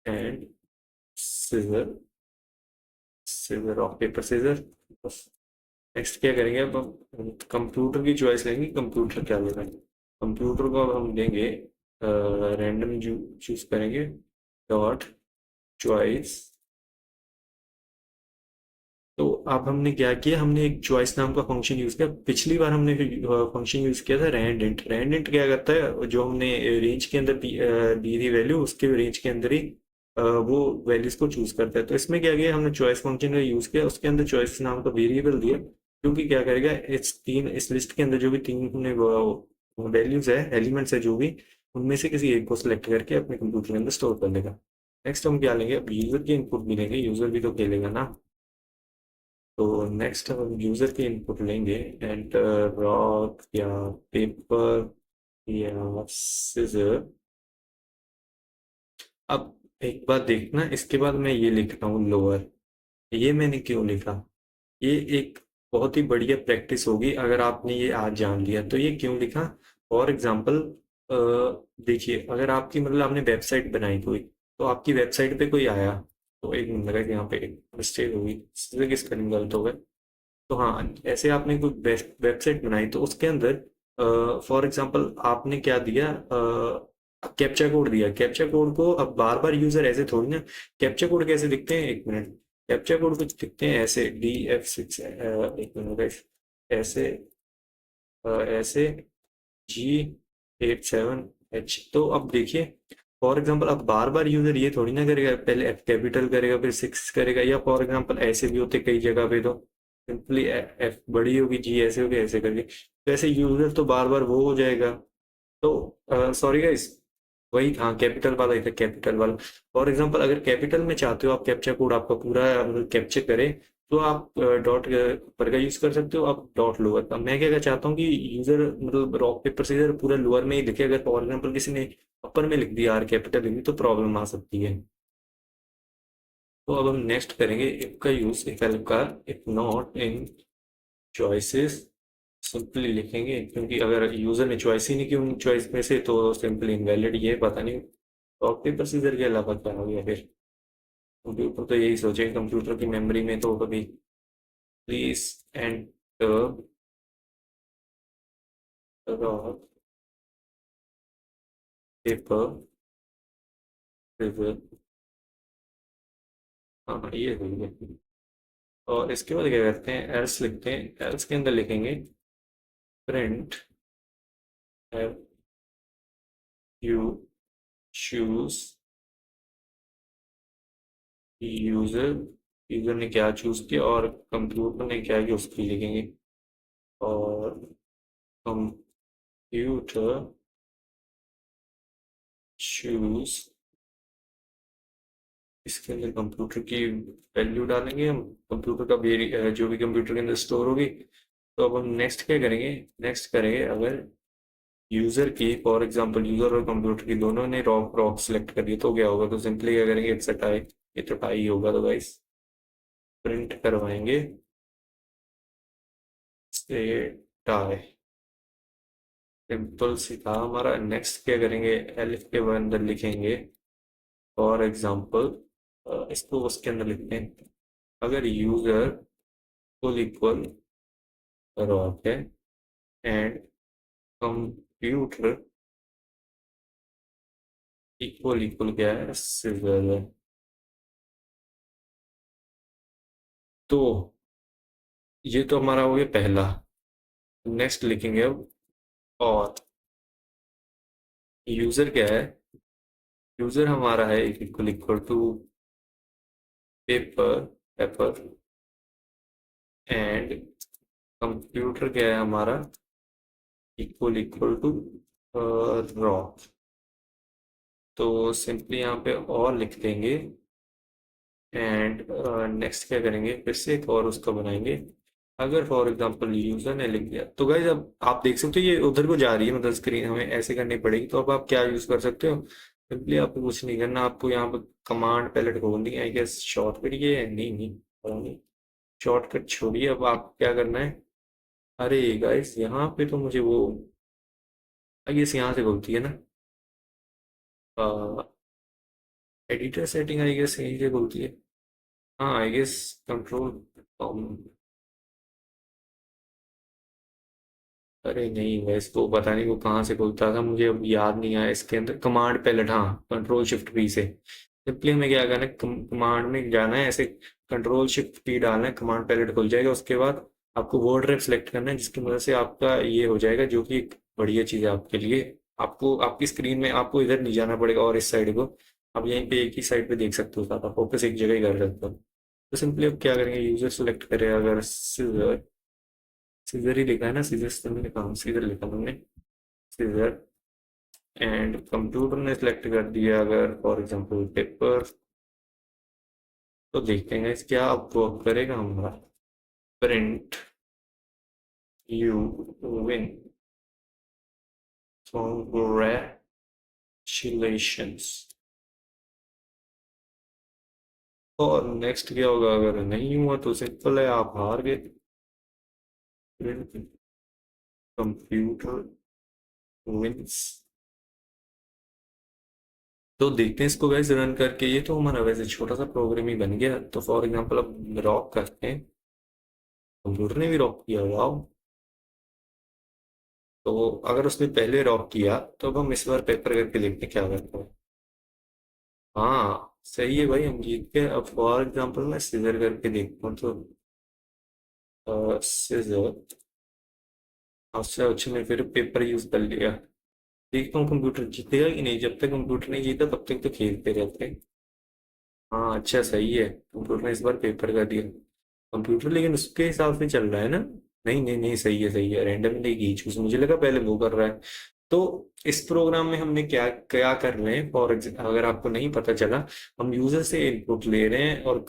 and scissor, scissor rock paper scissor. बस नेक्स्ट क्या करेंगे, अब हम कंप्यूटर की चॉइस लेंगे, कंप्यूटर क्या लेना है। कंप्यूटर को अब हम देंगे रैंडम चूज करेंगे, डॉट चॉइस। तो अब हमने क्या किया, हमने एक चॉइस नाम का फंक्शन यूज किया। पिछली बार हमने फंक्शन यूज किया था रैंड इंट। रैंड इंट क्या करता है, जो हमने रेंज के अंदर दी थी वैल्यू, उसके रेंज के अंदर ही वो वैल्यूज को चूज करता है। तो इसमें क्या किया, हमने चॉइस फंक्शन का यूज किया, उसके अंदर चॉइस नाम का वेरिएबल दिया, क्योंकि क्या करेगा, इस लिस्ट के अंदर जो भी तीन हमने वैल्यूज है, एलिमेंट्स है जो भी, उनमें से किसी एक को सिलेक्ट करके अपने कंप्यूटर के अंदर स्टोर कर लेगा। नेक्स्ट हम क्या लेंगे, अब यूजर की इनपुट भी लेंगे, यूजर भी तो खेलेगा ना। तो नेक्स्ट हम यूजर की इनपुट लेंगे, एंटर रॉक या पेपर या सिजर। अब एक बात देखना, इसके बाद मैं ये लिख रहा हूँ लोअर। ये मैंने क्यों लिखा? ये एक बहुत ही बढ़िया प्रैक्टिस होगी अगर आपने ये आज जान लिया। तो ये क्यों लिखा? फॉर एग्जाम्पल, देखिए, अगर आपकी मतलब आपने वेबसाइट बनाई कोई, तो आपकी वेबसाइट पे कोई आया, तो एक मिनट लगा कि यहाँ पे एक मिस्टेक होगी, किस करेंगे, गलत हो गया। तो हाँ, ऐसे आपने कोई वेबसाइट बनाई तो उसके अंदर फॉर एग्जांपल आपने क्या दिया, कैप्चा कोड दिया। कैप्चा कोड को अब बार बार यूजर ऐसे थोड़ी ना, कैप्चा कोड कैसे दिखते हैं, एक मिनट, कैप्चा कोड कुछ दिखते हैं ऐसे, DF6, एक मिनट guys, ऐसे, ऐसे G87H। तो अब देखिए, फॉर एग्जांपल अब बार बार यूजर ये थोड़ी ना करेगा, पहले एफ कैपिटल करेगा फिर 6 करेगा, या फॉर एग्जांपल ऐसे भी होते कई जगह पे, तो सिंपली एफ बड़ी होगी, जी ऐसे होगी, ऐसे करके, तो ऐसे यूजर तो बार बार वो हो जाएगा। तो सॉरी गाइस, वही था कैपिटल वाला ही था, कैपिटल वाला। फॉर एग्जांपल अगर कैपिटल में चाहते हो आप कैप्चा कोड आपका पूरा मतलब कैप्चर करे, तो आप डॉट पर का यूज कर सकते हो, आप डॉट लोअर का। मैं क्या चाहता हूँ कि यूजर मतलब रॉक पेपर सीजर पूरा लोअर में ही लिखे। अगर फॉर एग्जांपल किसी ने अपर में लिख दिया, आर कैपिटल लिख दी, तो प्रॉब्लम आ सकती है। तो अब हम नेक्स्ट करेंगे इफ का यूज, इफ हेल्प का, if not in choices. Simply लिखेंगे, क्योंकि अगर यूजर ने चॉइस ही नहीं की उन चॉइस में से, तो सिंपली इनवैलिड ये पता नहीं रॉक पेपर सीजर के अलावा क्या हो गया फिर। कंप्यूटर तो यही सोचे, कंप्यूटर की मेमोरी में तो कभी, please enter rock paper scissor. हाँ ये हो गया। और इसके बाद क्या करते हैं, एल्स लिखते हैं। एल्स के अंदर लिखेंगे print have you choose user, user ने क्या चूज किया और कंप्यूटर ने क्या किया उसकी लिखेंगे। और कंप्यूटर चूज, इसके अंदर कंप्यूटर की वैल्यू डालेंगे हम, कंप्यूटर का जो भी कंप्यूटर के अंदर स्टोर होगी। तो अब हम नेक्स्ट क्या करेंगे, नेक्स्ट करेंगे अगर यूजर की, फॉर एग्जांपल यूजर और कंप्यूटर की दोनों ने रॉक रॉक सेलेक्ट कर दिया, तो क्या होगा, तो सिंपली क्या करेंगे, इट्स अ टाई। ये तो टाई ही होगा, तो गाइस प्रिंट करवाएंगे से टाई। सिंपल सी था हमारा। नेक्स्ट क्या करेंगे, एलिफ के अंदर लिखेंगे फॉर एग्जांपल, इसको उसके अंदर लिखते हैं, अगर यूजर फुल इक्वल रॉक है एंड कंप्यूटर इक्वल इक्वल क्या है, सिजर है, तो ये तो हमारा हो गया पहला। नेक्स्ट लिखेंगे अब, और यूजर क्या है, यूजर हमारा है equal equal to paper paper, and computer क्या है हमारा, इक्वल इक्वल टू रॉक। तो सिंपली यहाँ पे और लिख देंगे, एंड नेक्स्ट क्या करेंगे, फिर से एक और उसका बनाएंगे। अगर फॉर एग्जांपल यूजर ने लिख दिया, तो गाइज अब आप देख सकते हो ये उधर को जा रही है, मतलब स्क्रीन हमें ऐसे करनी पड़ेगी। तो अब आप क्या यूज कर सकते हो, सिंपली आपको कुछ नहीं करना, आपको यहाँ पर कमांड पैलेट खोलनी है। आई गेस शॉर्टकट ये है, नहीं नहीं पता नहीं, शॉर्टकट छोड़िए। अब आप क्या करना है, अरे गाइस यहाँ पे तो मुझे वो, आई गेस यहाँ से खुलती है ना, एडिटर सेटिंग, आई गेस यहीं से खुलती है। हाँ आई गेस कंट्रोल, अरे नहीं, वैसे तो पता नहीं वो कहाँ से खुलता था, मुझे अब याद नहीं आया। इसके अंदर कमांड पैलेट, हाँ कंट्रोल शिफ्ट पी से। सिंपली हमें क्या करना है, कमांड में जाना है, ऐसे कंट्रोल शिफ्ट पी डालना है, कमांड पैलेट खुल जाएगा। उसके बाद आपको वर्ड रेप सेलेक्ट करना है, जिसकी मदद से आपका ये हो जाएगा, जो कि एक बढ़िया चीज़ है आपके लिए। आपको आपकी स्क्रीन में आपको इधर नहीं जाना पड़ेगा, और इस साइड को आप यहीं पे एक ही साइड पे देख सकते हो, सारा फोकस एक जगह ही कर सकते हो। तो सिंपली अब क्या करेंगे, यूजर सेलेक्ट करें, अगर सीजर, सीजर ही लिखा है ना, सीजर तो मैंने कहा, सीजर लिखा हमने, सीजर, एंड कंप्यूटर ने सिलेक्ट कर दिया अगर फॉर एग्जांपल पेपर, तो देखते हैं क्या अब वर्क करेगा हमारा। Print you win, congratulations. और नेक्स्ट क्या होगा, अगर नहीं हुआ तो सिंपल है, आप हार गए। Computer wins. तो देखते हैं इसको गाइस रन करके। ये तो हमारा वैसे छोटा सा प्रोग्राम ही बन गया। तो फॉर एग्जांपल अब रॉक करते हैं। कंप्यूटर ने भी रॉक किया, वाह। तो अगर उसने पहले रॉक किया तो अब हम इस बार पेपर करके देखते हैं क्या करता है। हाँ सही है भाई, हम जीत गए। अब फॉर एग्जांपल मैं सीजर करके देखता हूँ। तो सीजर, अच्छा अच्छा, मैं फिर पेपर यूज कर लिया। देखता हूँ कंप्यूटर जीतेगा कि नहीं। जब तक कंप्यूटर नहीं जीता तब तक तो खेलते रहते हैं। हाँ अच्छा सही है, कंप्यूटर ने इस बार पेपर कर दिया। कंप्यूटर लेकिन उसके हिसाब से चल रहा है ना। नहीं नहीं नहीं, सही है, रैंडमली की चूज, मुझे लगा पहले वो कर रहा है। तो इस प्रोग्राम में हमने क्या क्या कर रहे हैं, अगर आपको नहीं पता चला, हम यूजर से इनपुट ले रहे हैं और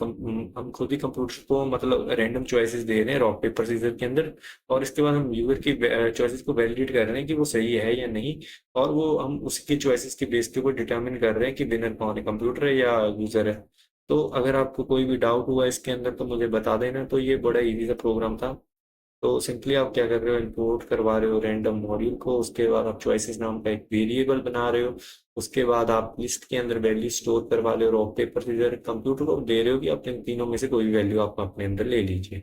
हम खुद ही कंप्यूटर को मतलब रैंडम चॉइसेस दे रहे हैं रॉक पेपर सीजर के अंदर। और इसके बाद हम यूजर की चॉइसेस को वैलिडेट कर रहे हैं कि वो सही है या नहीं। और वो हम उसके चॉइसेस के बेस के ऊपर डिटरमिन कर रहे हैं कि विनर कौन है, कंप्यूटर है या यूजर है। तो अगर आपको कोई भी डाउट हुआ इसके अंदर तो मुझे बता देना। तो ये बड़ा इजी सा प्रोग्राम था। तो सिंपली आप क्या कर रहे हो, इंपोर्ट करवा रहे हो रैंडम मॉड्यूल को। उसके बाद आप चॉइसेस नाम का एक वेरिएबल बना रहे हो। उसके बाद आप लिस्ट के अंदर वैल्यू स्टोर करवा रहे हो। रॉक पेपर सीजर कंप्यूटर को दे रहे हो कि आप इन तीनों में से कोई भी वैल्यू आप अपने अंदर ले लीजिए,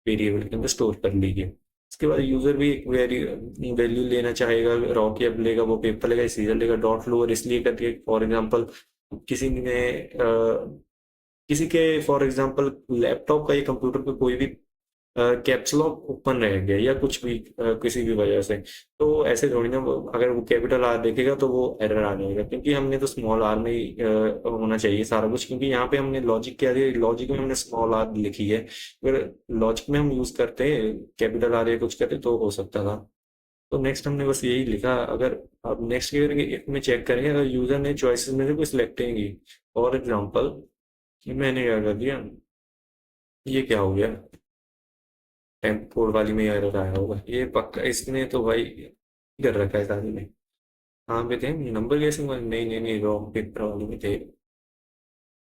वेरिएबल के अंदर स्टोर कर लीजिए। उसके बाद यूजर भी एक वैल्यू लेना चाहेगा, रॉक या लेगा, वो पेपर लेगा, सीजर लेगा। डॉट लोअर इसलिए करके फॉर एग्जाम्पल किसी ने किसी के फॉर एग्जांपल लैपटॉप का या कंप्यूटर का कोई भी कैप्स लॉक ओपन रह गया या कुछ भी किसी भी वजह से, तो ऐसे थोड़ी ना अगर वो कैपिटल आर देखेगा तो वो एरर आ जाएगा, क्योंकि हमने तो स्मॉल आर में ही होना चाहिए सारा कुछ। क्योंकि यहाँ पे हमने लॉजिक क्या दिया, लॉजिक में हमने स्मॉल आर लिखी है। अगर लॉजिक में हम यूज करते कैपिटल आर या कुछ करते तो हो सकता था। तो नेक्स्ट हमने बस यही लिखा। अगर आप नेक्स्ट क्या करेंगे, इफ में चेक करेंगे अगर यूजर ने चॉइसेस में से कोई सिलेक्ट नहीं की। फॉर एग्जाम्पल मैंने क्या कर दिया, ये क्या हो गया, टेम्पोड वाली में एरर आया होगा ये पक्का। इसने तो भाई कर रखा है सारी में। हाँ पे थे नंबर कैसे नहीं नहीं नहीं, रॉन्ग पेपर वाली में थे।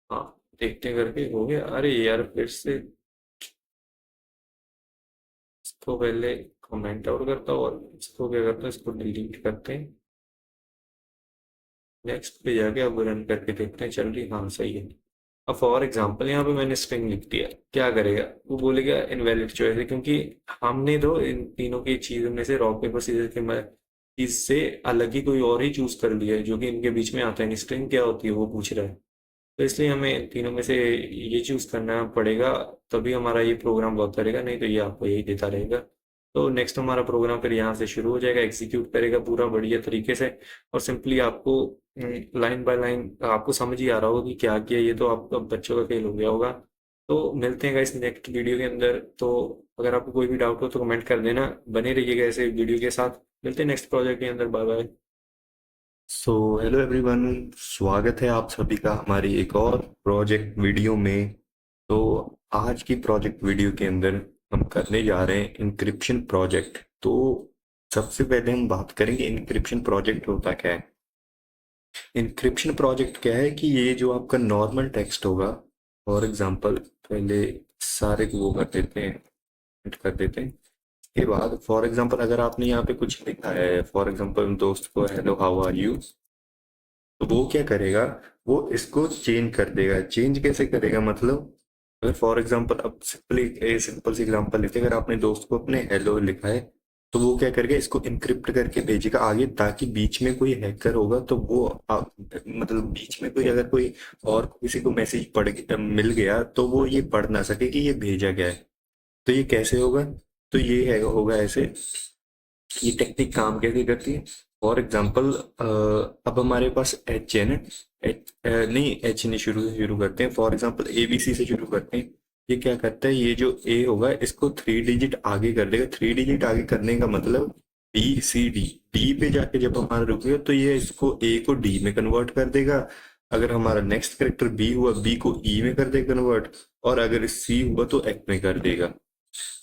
हाँ देखते करके हो गया। अरे यार फिर से इसको पहले कमेंट आउट करता हूँ और इसको क्या करता हूँ, इसको डिलीट करते हैं। नेक्स्ट पे जाके अब रन करके देखते हैं चल रही, हाँ सही है। अब फॉर एग्जाम्पल यहाँ पे मैंने स्ट्रिंग लिख दिया, क्या करेगा वो बोलेगा इनवैलिड चॉइस है, क्योंकि हमने तो इन तीनों की चीजों में से रॉक पेपर सीजर के चीज से अलग ही कोई और ही चूज कर लिया है जो कि इनके बीच में आता है नहीं। स्ट्रिंग क्या होती है वो पूछ रहा है। तो इसलिए हमें इन तीनों में से ये चूज करना पड़ेगा, तभी हमारा ये प्रोग्राम वर्क करेगा, नहीं तो ये आपको यही देता रहेगा। तो नेक्स्ट हमारा प्रोग्राम फिर यहाँ से शुरू हो जाएगा, एग्जीक्यूट करेगा पूरा बढ़िया तरीके से। और सिंपली आपको लाइन बाय लाइन आपको समझ ही आ रहा होगा कि क्या किया। ये तो आपका बच्चों का खेल हो गया होगा। तो मिलते हैं गाइस नेक्स्ट वीडियो के अंदर। तो अगर आपको कोई भी डाउट हो तो कमेंट कर देना। बने रहिएगा ऐसे वीडियो के साथ। मिलते हैं नेक्स्ट प्रोजेक्ट के अंदर। Bye bye. So hello everyone, स्वागत है आप सभी का हमारी एक और प्रोजेक्ट वीडियो में। तो आज की प्रोजेक्ट वीडियो के अंदर हम करने जा रहे हैं इंक्रिप्शन प्रोजेक्ट। तो सबसे पहले हम बात करेंगे इंक्रिप्शन प्रोजेक्ट होता क्या है। इंक्रिप्शन प्रोजेक्ट क्या है कि ये जो आपका नॉर्मल टेक्स्ट होगा, फॉर एग्जांपल पहले सारे को वो कर देते हैं, edit कर देते हैं। के बाद फॉर एग्जांपल अगर आपने यहाँ पे कुछ लिखा है, फॉर एग्जांपल दोस्त को हेलो हाउ आर यू, तो वो क्या करेगा, वो इसको चेंज कर देगा। चेंज कैसे करेगा मतलब, अगर फॉर एग्जांपल अब सिंपल सी एग्जांपल लेते हैं, अगर आपने दोस्त को अपने हेलो लिखा है तो वो क्या करेगा, इसको इनक्रिप्ट करके भेजेगा आगे, ताकि बीच में कोई हैकर होगा तो वो मतलब बीच में कोई अगर कोई और किसी को मैसेज मिल गया तो वो ये पढ़ ना सके कि ये भेजा गया है। तो ये कैसे होगा, तो ये है होगा ऐसे। ये टेक्निक काम कैसे करती है, फॉर एग्जाम्पल अब हमारे पास एच है ना, नहीं एच नहीं, शुरू करते हैं। फॉर एग्जाम्पल एबीसी से शुरू करते हैं। ये क्या करता है, ये जो ए होगा इसको 3 डिजिट आगे कर देगा। 3 डिजिट आगे करने का मतलब बी सी डी, डी पे जाके जब हमारा रुकेगा तो ये इसको ए को डी में कन्वर्ट कर देगा। अगर हमारा नेक्स्ट करेक्टर बी हुआ, बी को ई में कर देगा कन्वर्ट। और अगर सी हुआ तो एच में कर देगा।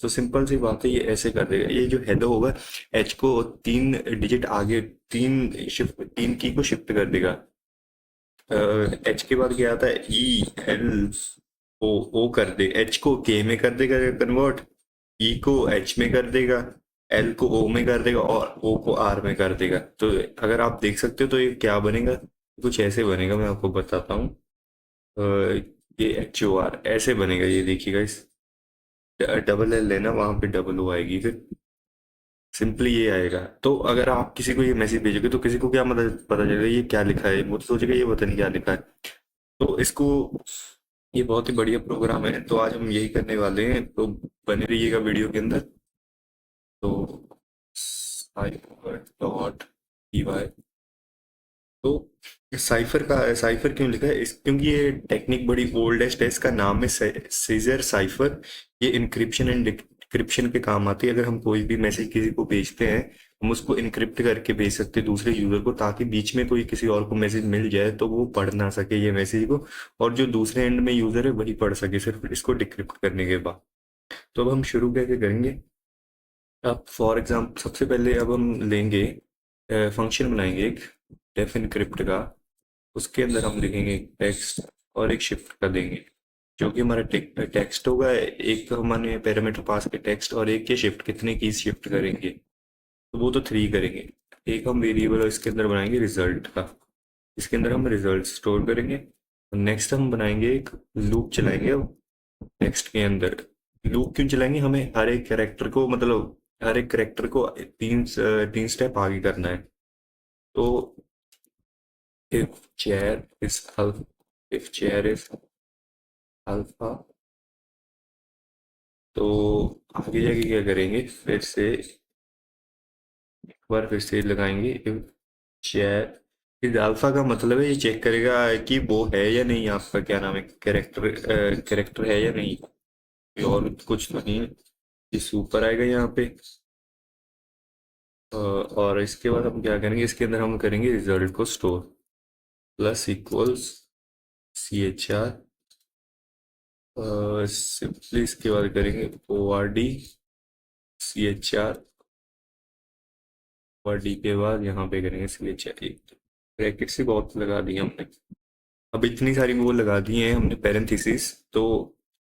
तो सिंपल सी बात है, ये ऐसे कर देगा। ये जो हेलो होगा, एच को 3 डिजिट आगे, तीन की को शिफ्ट कर देगा। एच के बाद क्या आता है, ई एल, ओ कर दे, एच को के में कर देगा कन्वर्ट, ई को एच में कर देगा, एल को ओ में कर देगा और ओ को आर में कर देगा। तो अगर आप देख सकते हो तो ये क्या बनेगा, कुछ ऐसे बनेगा, मैं आपको बताता हूँ। ये एच ओ आर ऐसे बनेगा, ये देखिएगा, इस डबल एल लेना, वहां पे डबल ओ आएगी, फिर सिंपली ये आएगा। तो अगर आप किसी को ये मैसेज भेजोगे तो किसी को क्या मदद पता चलेगा ये क्या लिखा है, वो तो सोचेगा ये पता नहीं क्या लिखा है। तो इसको, ये बहुत ही बढ़िया प्रोग्राम है, तो आज हम यही करने वाले हैं, तो बने रहिएगा वीडियो के अंदर। तो साइफर डॉट पी वाई, तो साइफर का, साइफर क्यों लिखा है क्योंकि ये टेक्निक बड़ी ओल्डेस्ट है, इसका नाम है सीजर साइफर। ये इंक्रिप्शन एंड डिक्रिप्शन के काम आती है। अगर हम कोई भी मैसेज किसी को भेजते हैं, हम उसको इनक्रिप्ट करके भेज सकते हैं दूसरे यूजर को, ताकि बीच में कोई किसी और को मैसेज मिल जाए तो वो पढ़ ना सके ये मैसेज को, और जो दूसरे एंड में यूजर है वही पढ़ सके सिर्फ इसको डिक्रिप्ट करने के बाद। तो अब हम शुरू कैसे करेंगे। अब फॉर एग्जाम्पल सबसे पहले अब हम लेंगे, फंक्शन बनाएंगे एक डेफ इनक्रिप्ट का। उसके अंदर हम लिखेंगे एक टेक्स्ट और एक शिफ्ट का देंगे, जो कि हमारा टेक्स्ट होगा। एक तो हमने पैरामीटर पास के टेक्स्ट, और एक के शिफ्ट, कितने की शिफ्ट करेंगे, तो वो तो 3 करेंगे। एक हम वेरिएबल इसके अंदर बनाएंगे रिजल्ट का, इसके अंदर हम रिजल्ट स्टोर करेंगे। नेक्स्ट हम बनाएंगे एक लूप चलाएंगे टेक्स्ट के अंदर। लूप क्यों चलाएंगे, हमें हर एक कैरेक्टर को, मतलब हर एक कैरेक्टर को तीन स्टेप आगे करना है। तो if chair is alpha, if chair is alpha, तो आगे जाके क्या करेंगे, फिर से एक बार फिर से लगाएंगे if chair इस अल्फा का मतलब है ये चेक करेगा कि वो है या नहीं, आपका क्या नाम है, कैरेक्टर, कैरेक्टर है या नहीं, कोई और कुछ तो नहीं है। ये सुपर आएगा यहाँ पे। और इसके बाद हम क्या करेंगे, इसके अंदर हम करेंगे रिजल्ट को store, plus equals CHR, simply इसके बाद करेंगे ORD CHR, और डी के बाद यहाँ पे करेंगे CHR। ब्रैकेट से बहुत लगा दिए हमने, अब इतनी सारी वो लगा दी हैं हमने पैरेंथेसिस, तो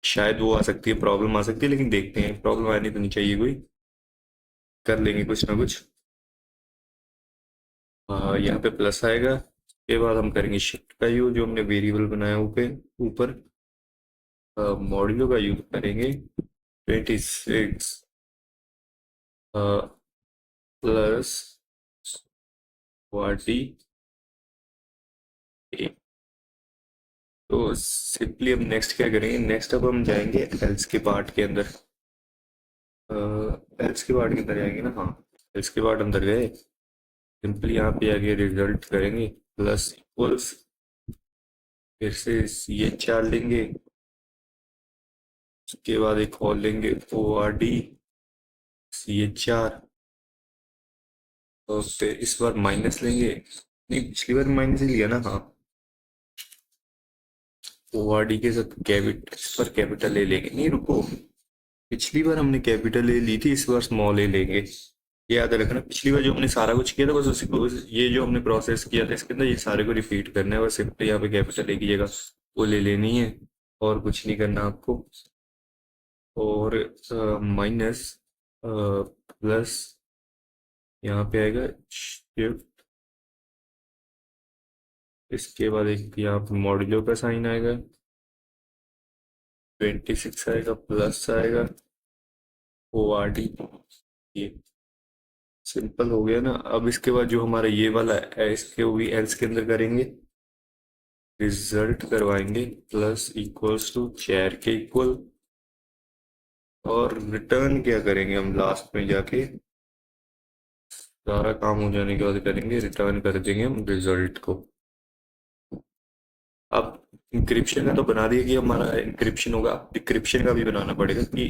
शायद वो आ सकती है, प्रॉब्लम आ सकती है, लेकिन देखते हैं, प्रॉब्लम आनी तो नहीं चाहिए कोई, कर लेंगे कुछ ना कुछ। यहाँ पे प्लस आएगा, उसके बाद हम करेंगे शिफ्ट का यूज, जो हमने वेरिएबल बनाया ऊपर ऊपर, मॉड्यूलो का यूज करेंगे 26 प्लस 40। तो सिंपली अब नेक्स्ट क्या करेंगे, नेक्स्ट अब हम जाएंगे एल्स के पार्ट के अंदर। एल्स के पार्ट के अंदर जाएंगे ना, हाँ, एल्स के पार्ट अंदर गए, सिंपली यहाँ पे आगे रिजल्ट करेंगे प्लस इक्वल्स, फिर से CHR लेंगे, उसके बाद एक और लेंगे ORD CHR, और फिर इस बार माइनस लेंगे, नहीं पिछली बार माइनस ही लिया ना, हाँ, ORD के साथ कैपिटल, इस बार कैपिटल ले लेंगे, नहीं रुको, पिछली बार हमने कैपिटल ए ली थी, इस बार स्मॉल ए लेंगे। ये याद रखना, पिछली बार जो हमने सारा कुछ किया था बस उसी को, ये जो हमने प्रोसेस किया था इसके अंदर ये सारे को रिपीट करना है, बस सिंपली यहाँ पे कैपिटल ए की जगह वो ले लेनी है, और कुछ नहीं करना आपको। और माइनस प्लस यहाँ पे आएगा शिफ्ट, इसके बाद एक यहाँ पे मॉड्यूलो का साइन आएगा, 26 आएगा, प्लस आएगा ORD। ये सिंपल हो गया ना। अब इसके बाद जो हमारा ये वाला है इसके वो भी एल्स के अंदर करेंगे, रिजल्ट करवाएंगे प्लस इक्वल्स टू चेयर के इक्वल, और रिटर्न क्या करेंगे हम लास्ट में जाके, सारा काम हो जाने के बाद करेंगे रिटर्न कर देंगे हम रिजल्ट को। अब इंक्रिप्शन का तो बना दिया कि हमारा इंक्रिप्शन होगा, डिक्रिप्शन का भी बनाना पड़ेगा कि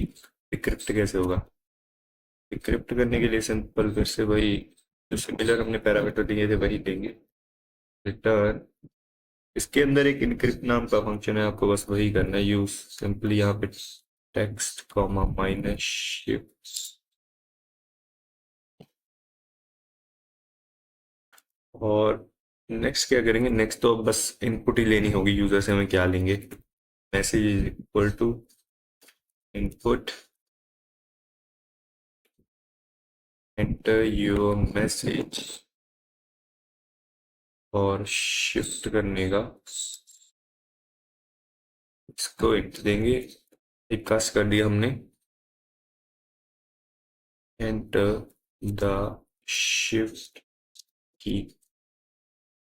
डिक्रिप्ट कैसे होगा। डिक्रिप्ट करने के लिए सिंपल फिर से वही जो सिमिलर हमने पैरामीटर दिए थे वही देंगे, रिटर्न, इसके अंदर एक इनक्रिप्ट नाम का फंक्शन है, आपको बस वही करना है यूज, सिंपली यहाँ पे टेक्स्ट कॉमा माइनस शिफ्ट, और नेक्स्ट क्या करेंगे, नेक्स्ट तो बस इनपुट ही लेनी होगी यूजर से, हमें क्या लेंगे, message is equal to input, enter your message, और शिफ्ट करने का इसको इंट देंगे, एक कास्ट कर दिया हमने, एंटर द शिफ्ट की।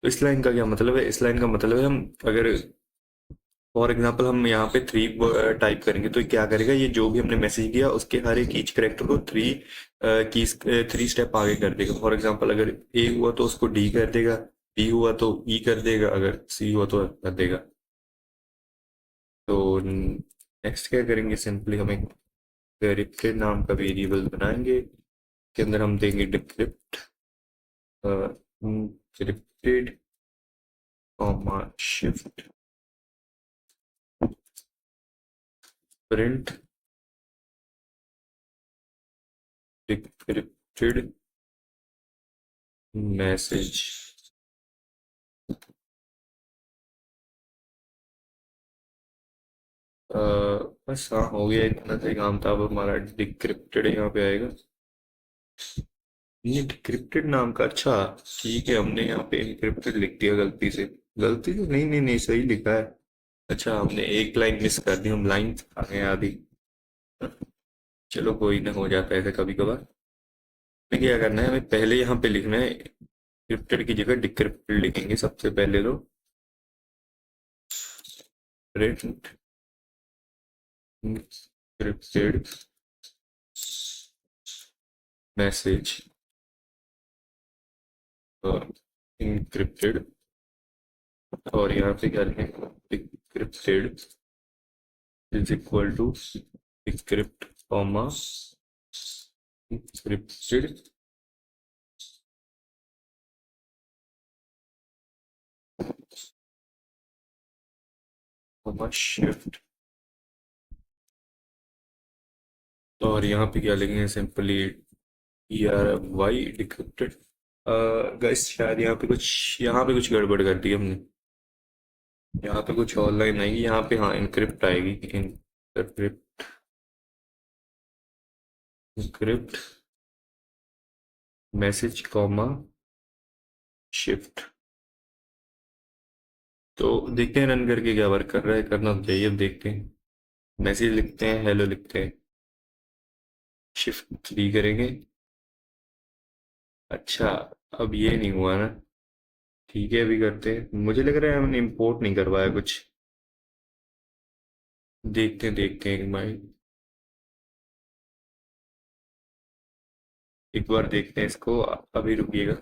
तो इस लाइन का क्या मतलब है? इस लाइन का मतलब है हम अगर फॉर एग्जांपल हम यहाँ पे 3 टाइप करेंगे तो क्या करेगा, ये जो भी हमने मैसेज किया उसके हर एक ईच करेक्टर को 3 स्टेप आगे कर देगा। फॉर एग्जांपल अगर ए हुआ तो उसको डी कर देगा, बी हुआ तो ई कर देगा, अगर सी हुआ तो कर देगा। तो नेक्स्ट क्या करेंगे, सिंपली हम एक डिक्रिप्टेड नाम का वेरिएबल बनाएंगे, के अंदर हम देंगे decrypt decrypted comma shift print decrypted message. बस हाँ, हो गया, इतना सही काम था। अब हमारा डिक्रिप्टेड यहाँ पे आएगा, ये डिक्रिप्टेड नाम का, अच्छा ठीक है, हमने यहाँ पे इनक्रिप्टेड लिख दिया गलती से। गलती से नहीं नहीं नहीं, सही लिखा है। अच्छा, हमने एक लाइन मिस कर दी, हम लाइन आ गए आधी। चलो कोई ना, हो जाता है ऐसे कभी कभार। हमें क्या करना है, हमें पहले यहाँ पे लिखना है, क्रिप्टेड की जगह डिक्रिप्टेड लिखेंगे सबसे पहले तो। प्रिंट इंक्रिप्टेड मैसेज और इंक्रिप्टेड, और यहाँ पे क्या लिखेंगे, decrypted is equal to decrypt comma encrypted comma shift. और यहाँ पे क्या लिखेंगे, simply E R Y decrypted. Guys शायद यहाँ पे कुछ गड़बड़ कर दी हमने। यहाँ पे कुछ और लाइन आएगी, यहाँ पे हाँ इनक्रिप्ट आएगी, encrypt encrypt message comma shift. तो देखते हैं रन करके क्या वर्क कर रहा है, करना तो चाहिए। अब देखते हैं, मैसेज लिखते हैं, हेलो लिखते हैं, शिफ्ट 3 करेंगे। अच्छा, अब ये नहीं हुआ ना, ठीक है अभी करते हैं। मुझे लग रहा है हमने इंपोर्ट नहीं करवाया कुछ, देखते हैं एक बार देखते हैं इसको, अभी रुकिएगा।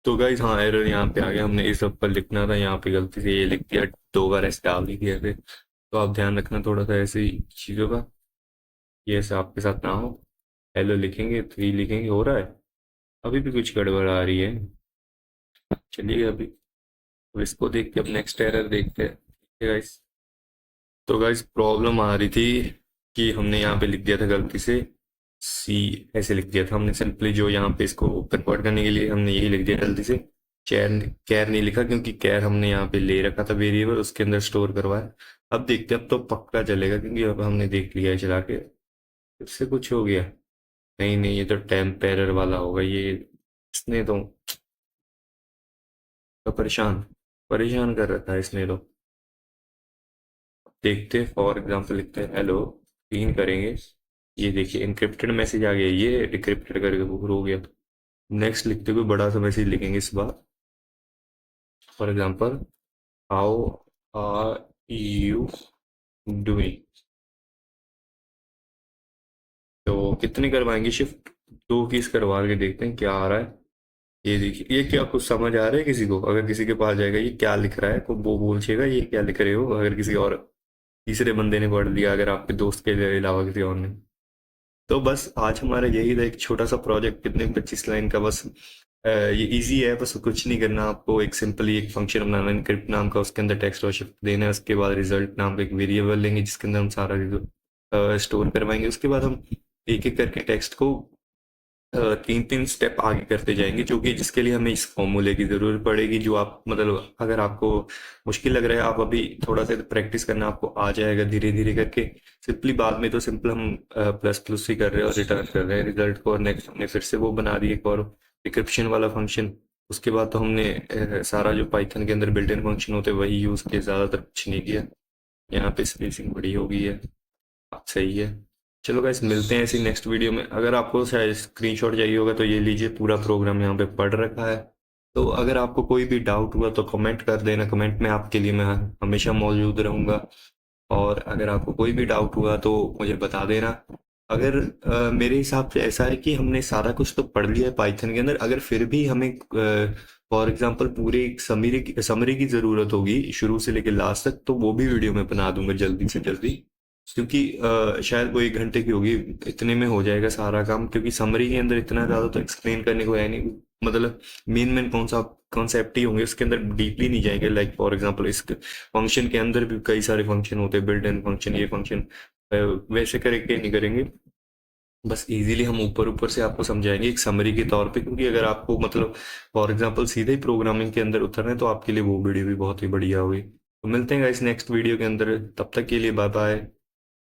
तो गाइज हाँ, एरर यहाँ पे आ गया, हमने इस सब पर लिखना था, यहाँ पे गलती से ये लिख दिया, 2 बार ऐसे डाल दिया थे। तो आप ध्यान रखना थोड़ा सा ऐसी चीज़ों का, ये ऐसे आपके साथ ना हो। हेलो लिखेंगे, 3 लिखेंगे, हो रहा है। अभी भी कुछ गड़बड़ आ रही है। चलिए अभी, अब इसको देख के अब नेक्स्ट एरर देखते हैं, ठीक है गाइस। तो गाइस प्रॉब्लम आ रही थी कि हमने यहाँ पे लिख दिया था गलती से सी, ऐसे लिख दिया था हमने, सिंपली जो यहाँ पे इसको कन्वर्ट करने के लिए हमने यही लिख दिया गलती से। कैर कैर नहीं लिखा, क्योंकि कैर हमने यहाँ पे ले रखा था वेरिएबल, उसके अंदर स्टोर करवाया। अब देखते हैं, अब तो पक्का चलेगा, क्योंकि अब हमने देख लिया है चला के। इससे कुछ हो गया? नहीं नहीं, ये तो टेम्पेरर वाला होगा ये, इसने तो परेशान परेशान कर रखा है इसने तो। देखते हैं, फॉर एग्जांपल लिखते हैं हेलो, 3 करेंगे, ये देखिए इनक्रिप्टेड मैसेज आ गया, ये डिक्रिप्टेड करके हो गया। नेक्स्ट लिखते हुए बड़ा सा मैसेज लिखेंगे इस बार, for example how are you doing. तो कितने करवाएंगे शिफ्ट, 2 केस करवा के देखते हैं क्या आ रहा है। ये देखिए, ये क्या कुछ समझ आ रहा है किसी को? अगर किसी के पास जाएगा ये क्या लिख रहा है, को वो पूछेगा ये क्या लिख रहे हो, अगर किसी और तीसरे बंदे ने पढ़ लिया, अगर आपके दोस्त के अलावा किसी और ने। तो बस आज हमारा यही था, एक छोटा सा प्रोजेक्ट, कितने 25 लाइन का बस। ये इजी है, बस कुछ नहीं करना आपको, एक सिंपली एक फंक्शन बनाना इनक्रिप्ट नाम का, उसके अंदर टेक्स्ट और शिफ्ट देना है, उसके बाद रिजल्ट नाम का एक वेरिएबल लेंगे जिसके अंदर हम सारा स्टोर करवाएंगे। उसके बाद हम एक एक करके टेक्स्ट को तीन तीन स्टेप आगे करते जाएंगे, जो कि जिसके लिए हमें इस फॉर्मूले की ज़रूरत पड़ेगी, जो आप मतलब अगर आपको मुश्किल लग रहा है, आप अभी थोड़ा सा प्रैक्टिस करना, आपको आ जाएगा धीरे धीरे करके। सिंपली बाद में तो सिंपल हम प्लस प्लस ही कर रहे हैं और रिटर्न कर रहे हैं रिजल्ट को, और नेक्स्ट हमने फिर से वो बना दी एक और डिक्रिप्शन वाला फंक्शन। उसके बाद तो हमने सारा जो पाइथन के अंदर बिल्ट इन फंक्शन होते हैं वही यूज़ किया, ज़्यादातर कुछ नहीं किया। यहाँ पे स्पेसिंग बड़ी हो गई है, सही है। चलो गाइस, मिलते हैं ऐसी नेक्स्ट वीडियो में। अगर आपको शायद स्क्रीनशॉट चाहिए होगा तो ये लीजिए, पूरा प्रोग्राम यहाँ पे पढ़ रखा है। तो अगर आपको कोई भी डाउट हुआ तो कमेंट कर देना, कमेंट में आपके लिए मैं हमेशा मौजूद रहूँगा। और अगर आपको कोई भी डाउट हुआ तो मुझे बता देना। अगर मेरे हिसाब से ऐसा है कि हमने सारा कुछ तो पढ़ लिया है पाइथन के अंदर, अगर फिर भी हमें फॉर एग्जांपल पूरी एक समरी की ज़रूरत होगी शुरू से लेकर लास्ट तक, तो वो भी वीडियो में बना दूंगा जल्दी से जल्दी। क्योंकि शायद वो 1 घंटे की होगी, इतने में हो जाएगा सारा काम, क्योंकि समरी के अंदर इतना ज़्यादा तो एक्सप्लेन करने को है नहीं। मतलब मेन मेन कॉन्सेप्ट ही होंगे, उसके अंदर डीपली नहीं जाएंगे। लाइक फॉर एग्जांपल इस फंक्शन के अंदर भी कई सारे फंक्शन होते हैं, बिल्ट इन फंक्शन, ये फंक्शन, वैसे करके नहीं करेंगे। बस इजीली हम ऊपर ऊपर से आपको समझाएंगे एक समरी के तौर पे, क्योंकि अगर आपको मतलब फॉर एग्जांपल सीधे ही प्रोग्रामिंग के अंदर उतरना है तो आपके लिए वो वीडियो भी बहुत ही बढ़िया होगी। तो मिलते हैं गाइस नेक्स्ट वीडियो के अंदर, तब तक के लिए बाय बाय।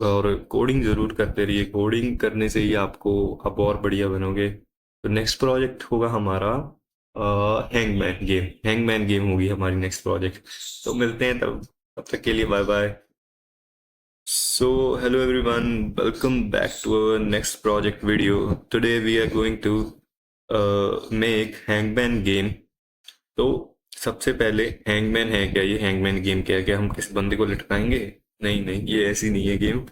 और कोडिंग ज़रूर करते रहिए, कोडिंग करने से ही आपको आप और बढ़िया बनोगे। तो नेक्स्ट प्रोजेक्ट होगा हमारा हैंगमैन गेम होगी हमारी नेक्स्ट प्रोजेक्ट। तो मिलते हैं तब, तब तक के लिए bye bye. So, hello everyone, welcome back to our next project video. Today we are going to make Hangman game. तो सबसे पहले हैंगमैन है क्या, ये हैंगमैन गेम क्या है? क्या हम किसी बंदे को लटकाएंगे? नहीं नहीं, ये ऐसी नहीं है गेम।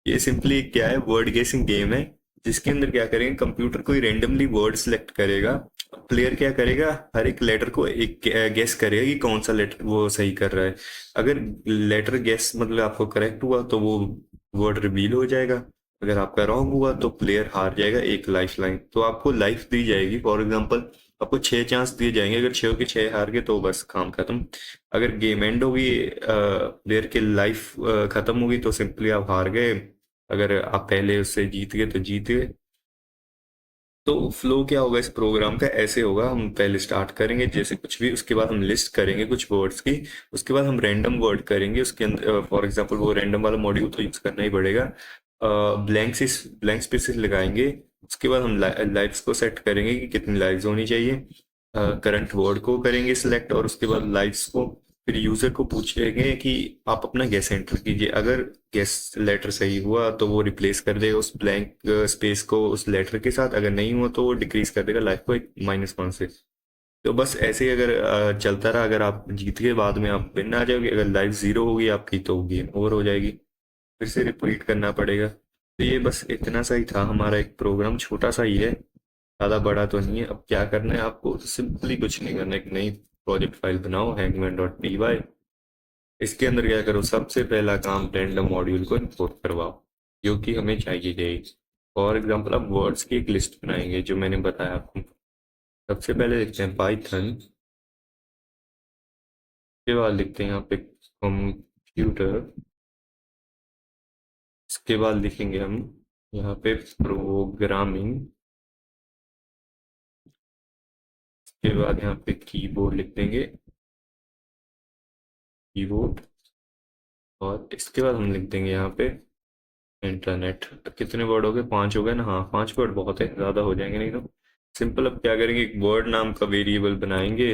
ये सिंपली क्या है, वर्ड गेसिंग गेम है, जिसके अंदर क्या करेंगे, कंप्यूटर कोई रेंडमली वर्ड सिलेक्ट करेगा। प्लेयर क्या करेगा, हर एक लेटर को एक गेस करेगा कि कौन सा लेटर वो सही कर रहा है। अगर लेटर गेस मतलब आपको करेक्ट हुआ तो वो वर्ड रिवील हो जाएगा। अगर आपका रॉन्ग हुआ तो प्लेयर हार जाएगा एक लाइफ लाइन। तो आपको लाइफ दी जाएगी, फॉर एग्जांपल आपको 6 चांस दिए जाएंगे, अगर 6 के 6 हार गए तो बस काम खत्म। अगर गेम एंड होगी, प्लेयर की लाइफ खत्म होगी, तो सिंपली आप हार गए। अगर आप पहले उससे जीत गए तो जीत गए। तो फ्लो क्या होगा इस प्रोग्राम का, ऐसे होगा, हम पहले स्टार्ट करेंगे जैसे कुछ भी, उसके बाद हम लिस्ट करेंगे कुछ वर्ड्स की। उसके बाद हम रैंडम वर्ड करेंगे उसके अंदर, फॉर एग्जांपल वो रैंडम वाला मॉड्यूल तो यूज करना ही पड़ेगा। ब्लैंक स्पेसेस लगाएंगे। उसके बाद हम लाइव्स को सेट करेंगे कि कितनी लाइव्स होनी चाहिए। करंट वर्ड को करेंगे सिलेक्ट, और उसके बाद लाइव्स को। फिर यूजर को पूछेंगे कि आप अपना गेस एंटर कीजिए। अगर गेस लेटर सही हुआ तो वो रिप्लेस कर देगा उस ब्लैंक स्पेस को उस लेटर के साथ, अगर नहीं हुआ तो वो डिक्रीज कर देगा लाइफ को एक -1 से। तो बस ऐसे ही अगर चलता रहा, अगर आप जीत के बाद में आप विन आ जाओगे, अगर लाइफ 0 होगी आपकी तो गेम ओवर हो जाएगी, फिर से रिपीट करना पड़ेगा। तो ये बस इतना सा ही था हमारा एक प्रोग्राम, छोटा सा ही है, ज़्यादा बड़ा तो नहीं है। अब क्या करना है आपको, सिंपली कुछ नहीं करना, एक नई प्रोजेक्ट फाइल बनाओ hangman.py। इसके अंदर क्या करो, सबसे पहला काम रैंडम मॉड्यूल को इंपोर्ट करवाओ, जो कि हमें चाहिए जाएगी। फॉर एग्जांपल आप वर्ड्स की एक लिस्ट बनाएंगे जो मैंने बताया आपको। सबसे पहले लिखते हैं पाइथन, के बाद लिखते हैं यहाँ पे कंप्यूटर। इसके बाद लिखेंगे हम यहाँ पे प्रोग्रामिंग। के बाद यहाँ पे कीबोर्ड लिख देंगे, कीबोर्ड। और इसके बाद हम लिख देंगे यहाँ पे इंटरनेट। कितने वर्ड हो गए, 5 हो गए ना? हाँ, 5 वर्ड बहुत है, ज़्यादा हो जाएंगे नहीं तो। सिंपल अब क्या करेंगे, एक वर्ड नाम का वेरिएबल बनाएंगे,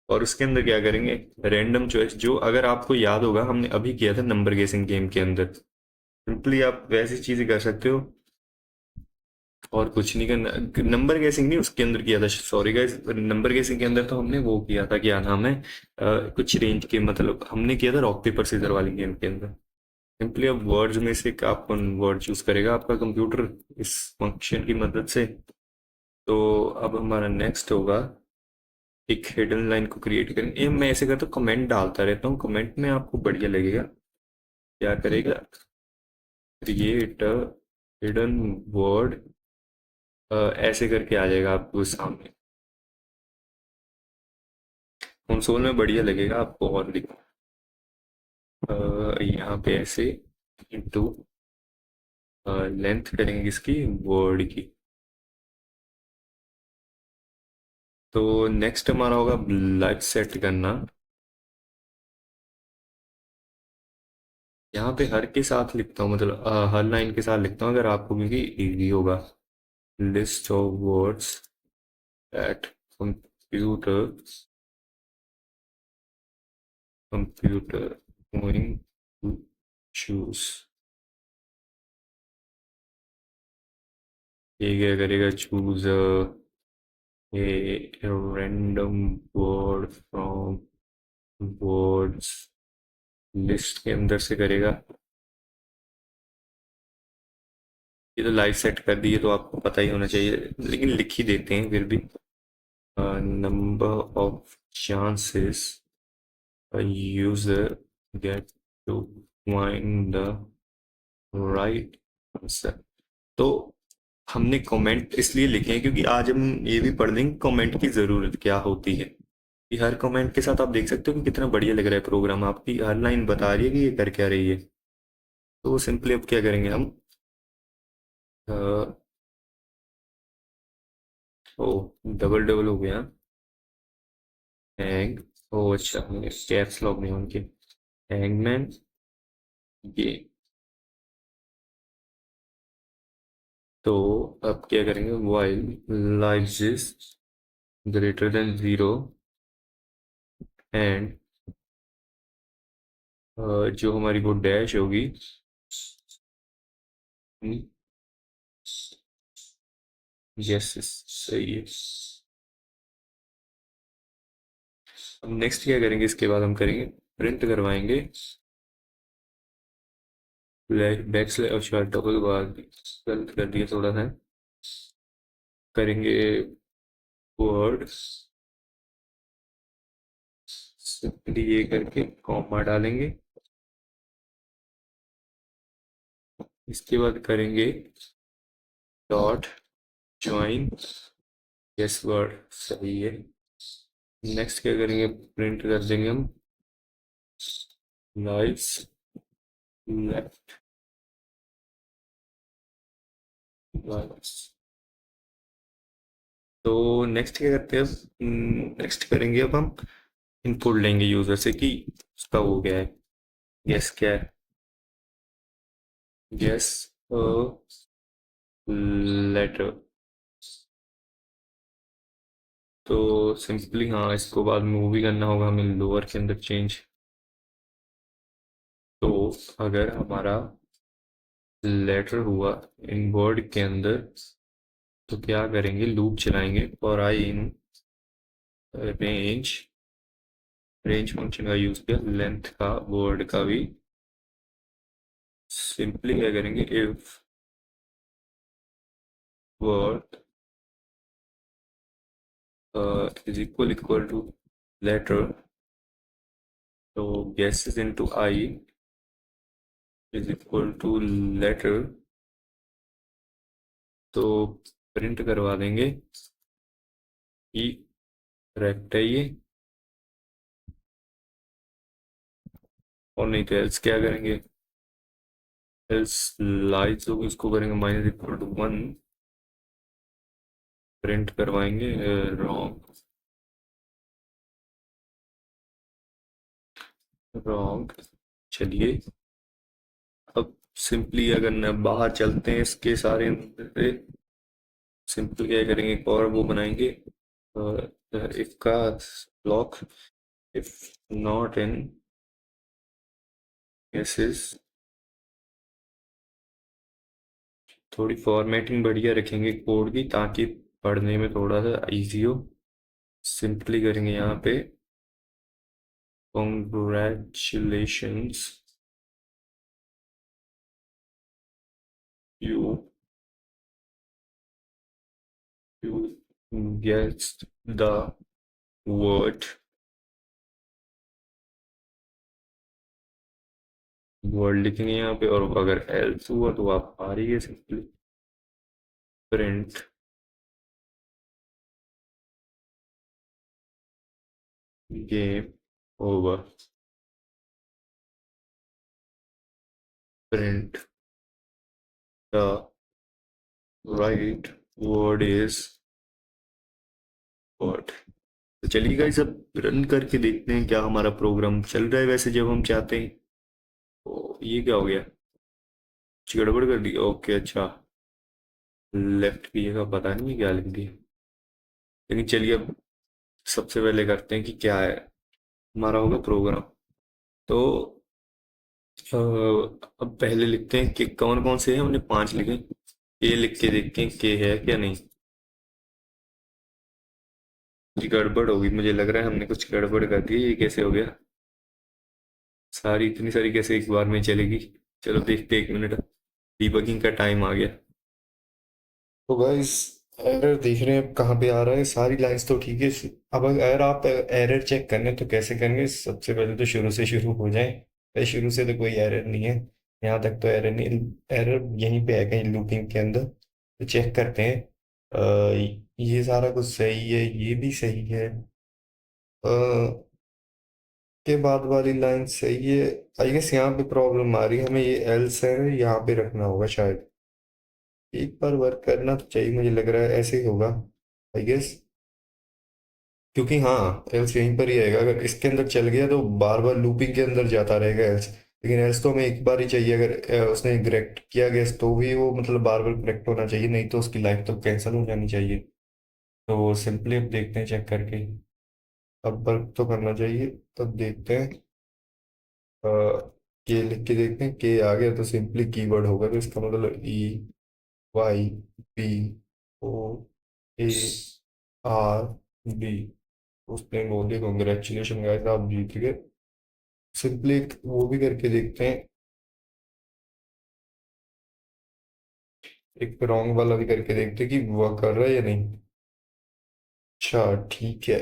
और उसके अंदर क्या करेंगे, रैंडम चॉइस, जो अगर आपको याद होगा हमने अभी किया था नंबर गेसिंग गेम के अंदर। सिंपली आप वैसी चीज़ें कर सकते हो, और कुछ नहीं करना। नंबर गेसिंग नहीं उसके अंदर किया था, सॉरी गाइस, नंबर गेसिंग के अंदर तो हमने वो किया था, क्या नाम है, कुछ रेंज के, मतलब हमने किया था रॉक पेपर सीजर वाली गेम के अंदर। सिंपली अब वर्ड्स में से आप वर्ड चूज करेगा आपका कंप्यूटर इस फंक्शन की मदद से। तो अब हमारा नेक्स्ट होगा एक हिडन लाइन को क्रिएट करें। ये मैं ऐसे करता हूँ, कमेंट डालता रहता हूँ, कमेंट में आपको बढ़िया लगेगा। क्या करेगा, क्रिएट हिडन वर्ड, ऐसे करके आ जाएगा आपको सामने कंसोल में, बढ़िया लगेगा आपको। और लिख यहाँ पे ऐसे इंटू लेंथ करेंगे इसकी वर्ड की। तो नेक्स्ट हमारा होगा लाइव सेट करना। यहाँ पे हर के साथ लिखता हूँ, मतलब हर लाइन के साथ लिखता हूँ अगर आपको, क्योंकि इजी होगा। List of words at computer, computer going to choose. ये क्या करेगा, choose a random word from words list के अंदर से करेगा। ये तो लाइव सेट कर दिए तो आपको पता ही होना चाहिए, लेकिन लिख ही देते हैं फिर भी। number of chances a user get to find the right answer। तो हमने कमेंट इसलिए लिखे हैं क्योंकि आज हम ये भी पढ़ लेंगे कमेंट की ज़रूरत क्या होती है। कि हर कमेंट के साथ आप देख सकते हो कि कितना बढ़िया लग रहा है प्रोग्राम, आपकी हर लाइन बता रही है कि ये कर क्या रही है। तो सिंपली अब क्या करेंगे हम, अ, ओ डबल डबल हो गया, हैंग, ओ अच्छा कैप्स लॉक नहीं उनके, हैंगमैन ये। तो अब क्या करेंगे, while life is greater than zero and जो हमारी वो डैश होगी, यस सही है। अब नेक्स्ट क्या करेंगे, इसके बाद हम करेंगे प्रिंट करवाएंगे बैक स्लैश, अच्छा डबल बार गलत कर दिया थोड़ा सा, करेंगे वर्ड सिंपली ये करके कॉमा डालेंगे। इसके बाद करेंगे डॉट ज्वाइन, यस वर्ड सही है। नेक्स्ट क्या करेंगे, प्रिंट कर देंगे हम लाइव्स लेफ्ट लाइव्स। तो नेक्स्ट क्या करते हैं अब, नेक्स्ट करेंगे अब हम इनपुट लेंगे यूजर से कि उसका वो क्या है, गेस क्या है, गेस लेटर। तो सिंपली हाँ, इसको बाद में मूवी करना होगा हमें लोअर के अंदर चेंज। तो अगर हमारा लेटर हुआ इन वर्ड के अंदर, तो क्या करेंगे, लूप चलाएंगे for I in range, range function का यूज किया, लेंथ का वर्ड का भी। सिंपली क्या करेंगे, if word is equal to letter, तो guesses into I is equal to letter, तो प्रिंट करवा देंगे कि करेक्ट है ये, और नहीं तो एल्स क्या करेंगे, एल्स लाइज होगी उसको करेंगे minus equal to one, print करवाएंगे रॉन्ग, रॉन्ग। चलिए अब सिंपली अगर न बाहर चलते हैं इसके सारे से, सिंपल क्या करेंगे, एक और वो बनाएंगे इफ का block, if not in cases, थोड़ी फॉर्मेटिंग बढ़िया रखेंगे कोड की ताकि पढ़ने में थोड़ा सा इजी हो। सिंपली करेंगे यहाँ पे congratulations you you guessed the word, word लिखेंगे यहाँ पे, और अगर एल्स हुआ तो आप आ रही है simply print game over, print the right word is what। तो चलिए गाइस अब रन करके देखते हैं क्या हमारा प्रोग्राम चल रहा है वैसे जब हम चाहते हैं। तो ये क्या हो गया, कुछ गड़बड़ कर दी, ओके अच्छा, लेफ्ट की जगह पता नहीं क्या लिख दिया। लेकिन चलिए अब सबसे पहले करते हैं कि क्या है हमारा होगा प्रोग्राम। तो अब पहले लिखते हैं कि कौन कौन से हैं, हमने 5 लिखे। ये लिख के देखते हैं के है क्या नहीं। कुछ गड़बड़ होगी, मुझे लग रहा है हमने कुछ गड़बड़ कर दी। ये कैसे हो गया, सारी इतनी सारी कैसे एक बार में चलेगी। चलो देखते हैं, 1 मिनट, डीबगिंग का टाइम आ गया। तो गाइस एरर देख रहे हैं कहाँ पे आ रहा है, सारी लाइंस तो ठीक है। अब अगर आप एरर चेक करने तो कैसे करेंगे, सबसे पहले तो शुरू से शुरू हो जाए। शुरू से तो कोई एरर नहीं है, यहाँ तक तो एरर नहीं। एरर यहीं पे है कहीं लूपिंग के अंदर, तो चेक करते हैं। ये सारा कुछ सही है, ये भी सही है। के बाद वाली लाइन सही है। आई गेस यहाँ पे प्रॉब्लम आ रही है, हमें ये एल्स है यहाँ पे रखना होगा शायद। एक बार वर्क करना तो चाहिए, मुझे लग रहा है ऐसे ही होगा आई गेस। क्योंकि हाँ एल्स यहीं पर ही आएगा, अगर इसके अंदर चल गया तो बार बार लूपिंग के अंदर जाता रहेगा एल्स। लेकिन एल्स तो हमें एक बार ही चाहिए, अगर उसने करेक्ट किया गैस तो भी वो मतलब बार बार करेक्ट होना चाहिए, नहीं तो उसकी लाइफ तो कैंसिल हो जानी चाहिए। तो सिंपली अब देखते हैं चेक करके, अब वर्क तो करना चाहिए। तब देखते हैं के लिख के देखते हैं, के आ गया तो सिंपली कीवर्ड होगा, तो इसका मतलब E Y P O A R D. उसने बोले कॉन्ग्रेचुलेशन गाइस आप जीत गए। सिंपली एक वो भी करके देखते हैं, एक रॉन्ग वाला भी करके देखते हैं कि वर्क कर रहा है या नहीं। अच्छा ठीक है,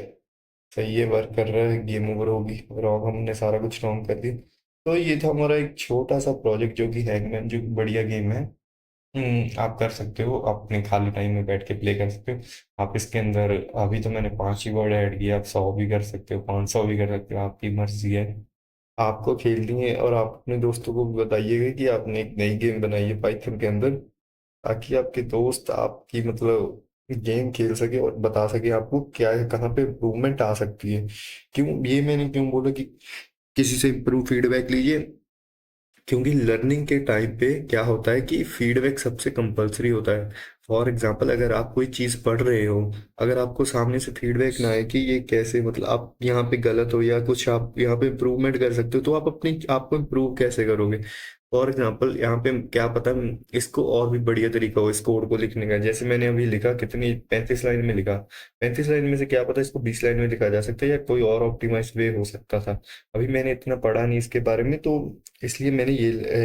सही है वर्क कर रहा है, गेम ओवर होगी। रॉन्ग, हमने सारा कुछ रॉन्ग कर दिया। तो ये था हमारा एक छोटा सा प्रोजेक्ट जो कि हैंगमैन, जो कि बढ़िया गेम है। आप कर सकते हो, अपने खाली टाइम में बैठ के प्ले कर सकते हो। आप इसके अंदर, अभी तो मैंने 5 ही वर्ड ऐड किया, आप 100 भी कर सकते हो, 500 भी कर सकते हो, आपकी मर्जी है। आपको खेलनी है और आप अपने दोस्तों को भी बताइएगा कि आपने एक नई गेम बनाई है पाइथन के अंदर, ताकि आपके दोस्त आपकी मतलब गेम खेल सके और बता सके आपको क्या है, कहाँ पे इम्प्रूवमेंट आ सकती है। क्यों ये मैंने क्यों बोला कि किसी से इम्प्रूव फीडबैक लीजिए, क्योंकि लर्निंग के टाइम पे क्या होता है कि फीडबैक सबसे कंपलसरी होता है। फॉर एग्जांपल अगर आप कोई चीज़ पढ़ रहे हो, अगर आपको सामने से फीडबैक ना आए कि ये कैसे मतलब आप यहाँ पे गलत हो या कुछ आप यहाँ पे इम्प्रूवमेंट कर सकते हो, तो आप अपनी आपको इम्प्रूव कैसे करोगे। फॉर एग्जांपल यहाँ पे क्या पता इसको और भी बढ़िया तरीका हो इस कोड को लिखने का, जैसे मैंने अभी लिखा, कितनी 35 लाइन में लिखा। 35 लाइन में से क्या पता इसको 20 लाइन में लिखा जा सकता है, या कोई और ऑप्टिमाइज्ड वे हो सकता था। अभी मैंने इतना पढ़ा नहीं इसके बारे में, तो इसलिए मैंने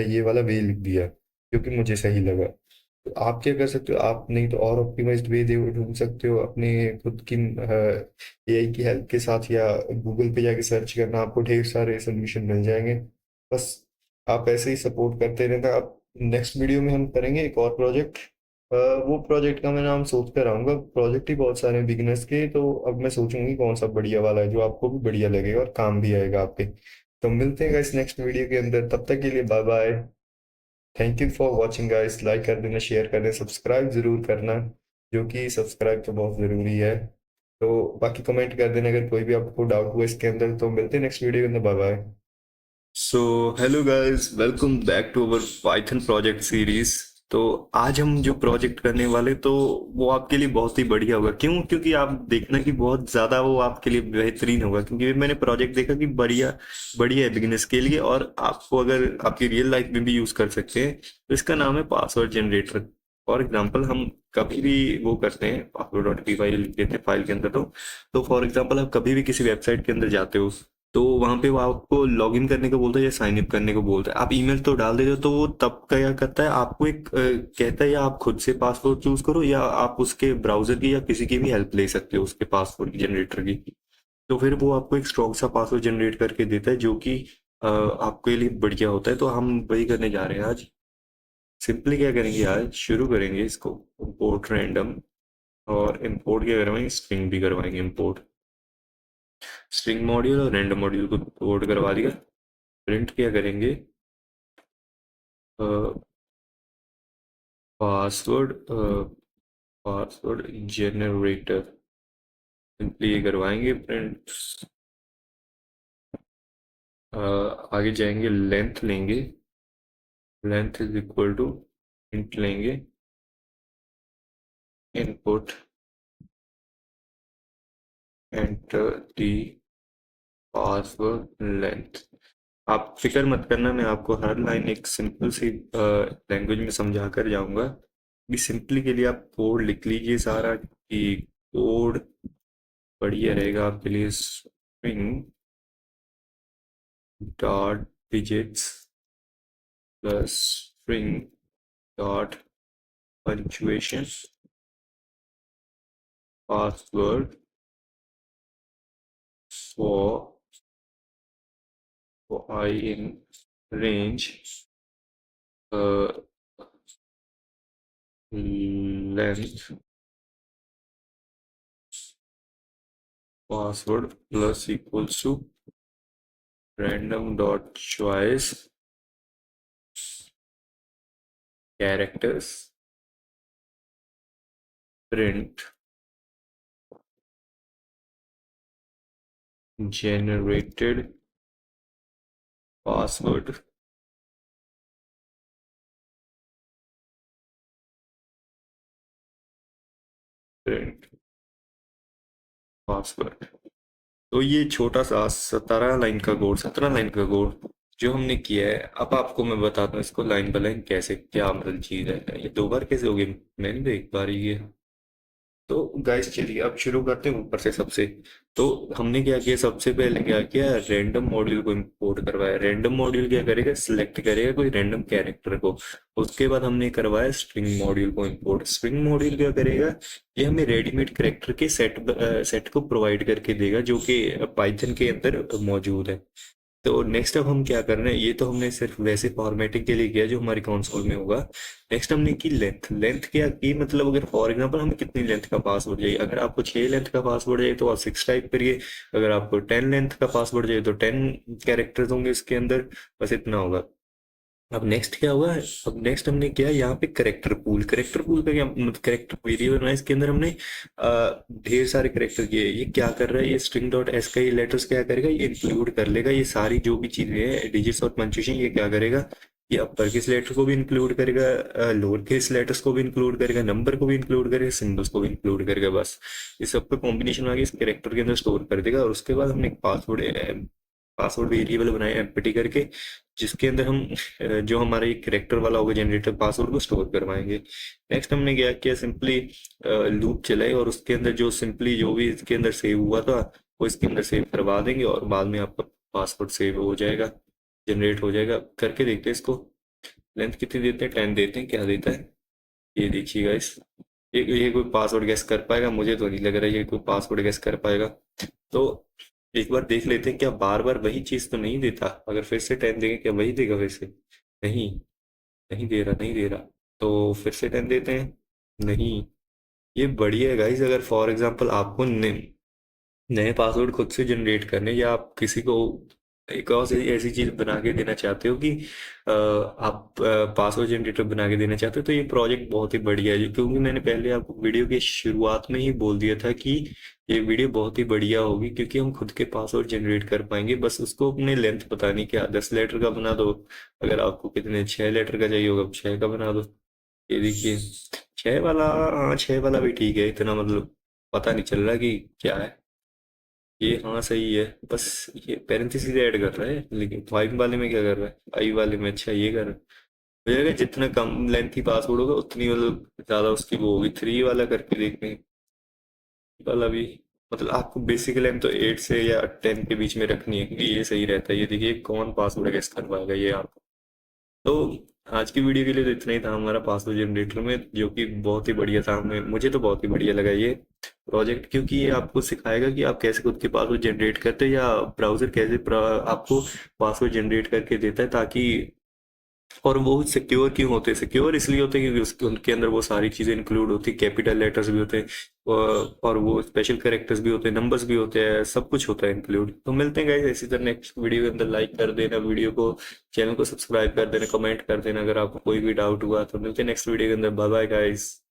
ये वाला वे लिख दिया क्योंकि मुझे सही लगा। तो आप क्या कर सकते हो, आप नहीं तो और ऑप्टिमाइज्ड वे ढूंढ सकते हो अपने खुद की एआई की हेल्प के साथ, या गूगल पे जाके सर्च करना, आपको ढेर सारे सोल्यूशन मिल जाएंगे। बस आप ऐसे ही सपोर्ट करते रहना। अब नेक्स्ट वीडियो में हम करेंगे एक और प्रोजेक्ट। वो प्रोजेक्ट का मैं नाम सोच कर आऊंगा, प्रोजेक्ट ही बहुत सारे हैं बिगिनर्स के, तो अब मैं सोचूंगी कौन सा बढ़िया वाला है जो आपको भी बढ़िया लगेगा और काम भी आएगा आपके। तो मिलते हैं इस नेक्स्ट वीडियो के अंदर, तब तक के लिए bye bye. Thank you for watching guys, like कर देना, शेयर कर देना, सब्सक्राइब जरूर करना, जो कि सब्सक्राइब तो बहुत ज़रूरी है। तो बाकी कमेंट कर देना अगर कोई भी आपको डाउट हुआ इसके अंदर। तो मिलते हैं नेक्स्ट वीडियो के अंदर, bye bye. So hello guys, welcome back to our Python project series. तो आज हम जो प्रोजेक्ट करने वाले, तो वो आपके लिए बहुत ही बढ़िया होगा। क्यों? क्योंकि आप देखना कि बहुत ज़्यादा वो आपके लिए बेहतरीन होगा, क्योंकि मैंने प्रोजेक्ट देखा कि बढ़िया बढ़िया है बिगिनर्स के लिए, और आपको अगर आपकी रियल लाइफ में भी यूज़ कर सकते हैं। तो इसका नाम है पासवर्ड जनरेटर। फॉर एग्जाम्पल हम कभी भी वो करते हैं, पासवर्ड डॉट पी वाई लिख देते हैं फाइल के अंदर। तो फॉर एग्जाम्पल आप कभी भी किसी वेबसाइट के अंदर जाते हो, तो वहां पे वो आपको लॉग इन करने को बोलता है या साइन अप करने को बोलता है। आप ईमेल तो डाल देते हो, तो वो तब क्या करता है, आपको एक कहता है या आप खुद से पासवर्ड चूज करो, या आप उसके ब्राउजर की या किसी की भी हेल्प ले सकते हो उसके पासवर्ड जनरेटर की। तो फिर वो आपको एक स्ट्रॉन्ग सा पासवर्ड जनरेट करके देता है, जो कि आपके लिए बढ़िया होता है। तो हम वही करने जा रहे हैं आज। सिंपली क्या करेंगे, आज शुरू करेंगे इसको इम्पोर्ट रैंडम, और इम्पोर्ट क्या करवाएंगे, स्ट्रिंग भी करवाएंगे इम्पोर्ट। स्ट्रिंग मॉड्यूल और रैंडम मॉड्यूल को इम्पोर्ट करवा दिया। प्रिंट क्या करेंगे, पासवर्ड पासवर्ड जनरेटर। सिंपली ये करवाएंगे प्रिंट। आगे जाएंगे, लेंथ लेंगे, length is equal to int लेंगे, input, enter the password length. आप फिक्र मत करना, मैं आपको हर लाइन एक सिंपल सी लैंग्वेज में समझा कर जाऊंगा। भी सिंपली के लिए आप कोड लिख लीजिए सारा, कि कोड बढ़िया रहेगा आपके लिए। String dot digits plus string dot punctuation password for I in range length password plus equals to random dot choice characters print generated password print password। तो ये छोटा सा 17 लाइन का कोड, 17 लाइन का कोड जो हमने किया है, अब आपको मैं बताता हूँ इसको लाइन बाय लाइन कैसे, क्या मतलब चीज है ये, 2 बार कैसे होगी, मैंने तो एक बार ही है। तो गाइस चलिए अब शुरू करते हैं ऊपर से सबसे। तो हमने क्या किया, सबसे पहले क्या किया, रैंडम मॉड्यूल को इंपोर्ट करवाया। रैंडम मॉड्यूल क्या करेगा, सिलेक्ट करेगा कोई रैंडम कैरेक्टर को। उसके बाद हमने करवाया स्ट्रिंग मॉड्यूल को इंपोर्ट। स्ट्रिंग मॉड्यूल क्या करेगा, ये हमें रेडीमेड कैरेक्टर के सेट को प्रोवाइड करके देगा, जो कि पाइथन के अंदर मौजूद है। तो नेक्स्ट अब हम क्या कर रहे हैं, ये तो हमने सिर्फ वैसे फॉर्मेटिंग के लिए किया जो हमारी कंसोल में होगा। नेक्स्ट हमने की लेंथ। लेंथ क्या की, मतलब अगर फॉर एग्जांपल हमें कितनी लेंथ का पासवर्ड चाहिए, अगर आपको 6 लेंथ का पासवर्ड चाहिए तो आप 6 टाइप करिए। अगर आपको 10 लेंथ का पासवर्ड चाहिए तो 10 कैरेक्टर्स होंगे इसके अंदर, बस इतना होगा। अब नेक्स्ट क्या हुआ, अब नेक्स्ट हमने किया यहाँ पे करेक्टर पूल। करेक्टर पूल का क्या मतलब, करेक्टर वेरिएबल बनाया, इसके अंदर हमने ढेर सारे करेक्टर किए। ये क्या कर रहा है, ये स्ट्रिंग डॉट एस का ये लेटर्स क्या करेगा, ये इंक्लूड कर लेगा ये सारी जो भी चीजें हैं, डिजिट्स और पंक्चुएशन। ये क्या करेगा, ये अपर केस लेटर को भी इंक्लूड करेगा, लोअर केस लेटर्स को भी इंक्लूड करेगा, नंबर को भी इंक्लूड करेगा, सिंबल्स को भी इंक्लूड करेगा। बस इस सब का कॉम्बिनेशन आगे इस करेक्टर के अंदर स्टोर कर देगा। और उसके बाद हमने एक पासवर्ड वेरिएबल बनाया एम्प्टी करके, जिसके अंदर हम जो हमारा ये करेक्टर वाला होगा जनरेटर पासवर्ड को स्टोर करवाएंगे। नेक्स्ट हमने क्या किया, सिंपली लूप चलाए और उसके अंदर जो सिंपली जो भी इसके अंदर सेव हुआ था वो इसके अंदर सेव करवा देंगे, और बाद में आपका पासवर्ड सेव हो जाएगा, जनरेट हो जाएगा। करके देखते हैं इसको। लेंथ कितनी देते हैं, 10 देते हैं, क्या देता है ये देखिएगा। इस ये कोई पासवर्ड गेस कर पाएगा, मुझे तो नहीं लग रहा है ये कोई पासवर्ड गेस कर पाएगा। तो एक बार देख लेते हैं, क्या बार बार वही चीज तो नहीं देता। अगर फिर से 10 देंगे क्या वही देगा फिर से, नहीं, नहीं दे रहा, नहीं दे रहा। तो फिर से 10 देते हैं, नहीं। ये बढ़िया है गाइस। अगर फॉर एग्जांपल आपको नए पासवर्ड खुद से जनरेट करने, या आप किसी को एक और ऐसी चीज बना के देना चाहते हो कि आप पासवर्ड जनरेटर बना के देना चाहते हो, तो ये प्रोजेक्ट बहुत ही बढ़िया है। क्योंकि मैंने पहले आपको वीडियो की शुरुआत में ही बोल दिया था कि ये वीडियो बहुत ही बढ़िया होगी, क्योंकि हम खुद के पासवर्ड जनरेट कर पाएंगे। बस उसको अपने लेंथ बतानी, क्या 10 लेटर का बना दो, अगर आपको कितने 6 लेटर का चाहिए होगा 6 का बना दो। ये देखिए 6 वाला, हाँ 6 वाला भी ठीक है, इतना मतलब पता नहीं चल रहा कि क्या है ये। हाँ सही है, बस ये पेरेंथेसिस ऐड कर रहा है, लेकिन 5 वाले में क्या कर रहा है, 5 वाले में अच्छा ये कर रहा है। मुझे लगा जितना कम लेंथ की पासवर्ड होगा उतनी मतलब ज्यादा उसकी वो होगी। 3 वाला करके देखते हैं वाला भी। मतलब आपको बेसिक लेंथ तो 8 से या 10 के बीच में रखनी है, क्योंकि ये सही रहता है। ये देखिए कौन पासवर्ड गेस कर पाएगा ये आप। तो आज की वीडियो के लिए तो इतना ही था हमारा पासवर्ड जनरेटर में, जो कि बहुत ही बढ़िया था। हमें मुझे तो बहुत ही बढ़िया लगा ये प्रोजेक्ट, क्योंकि ये आपको सिखाएगा कि आप कैसे खुद के पासवर्ड जनरेट करते हैं, या ब्राउजर कैसे आपको पासवर्ड जनरेट करके देता है, ताकि। और वो सिक्योर क्यों होते हैं, सिक्योर इसलिए होते हैं क्योंकि उसके उनके अंदर वो सारी चीजें इंक्लूड होती है, कैपिटल लेटर्स भी होते हैं, और वो स्पेशल कैरेक्टर्स भी होते हैं, नंबर्स भी होते हैं, सब कुछ होता है इंक्लूड। तो मिलते हैं गाइस इसी तरह नेक्स्ट वीडियो के अंदर। लाइक कर देना वीडियो को, चैनल को सब्सक्राइब कर देना, कमेंट कर देना अगर आपको कोई भी डाउट हुआ। तो मिलते हैं नेक्स्ट वीडियो के अंदर। Bye bye guys.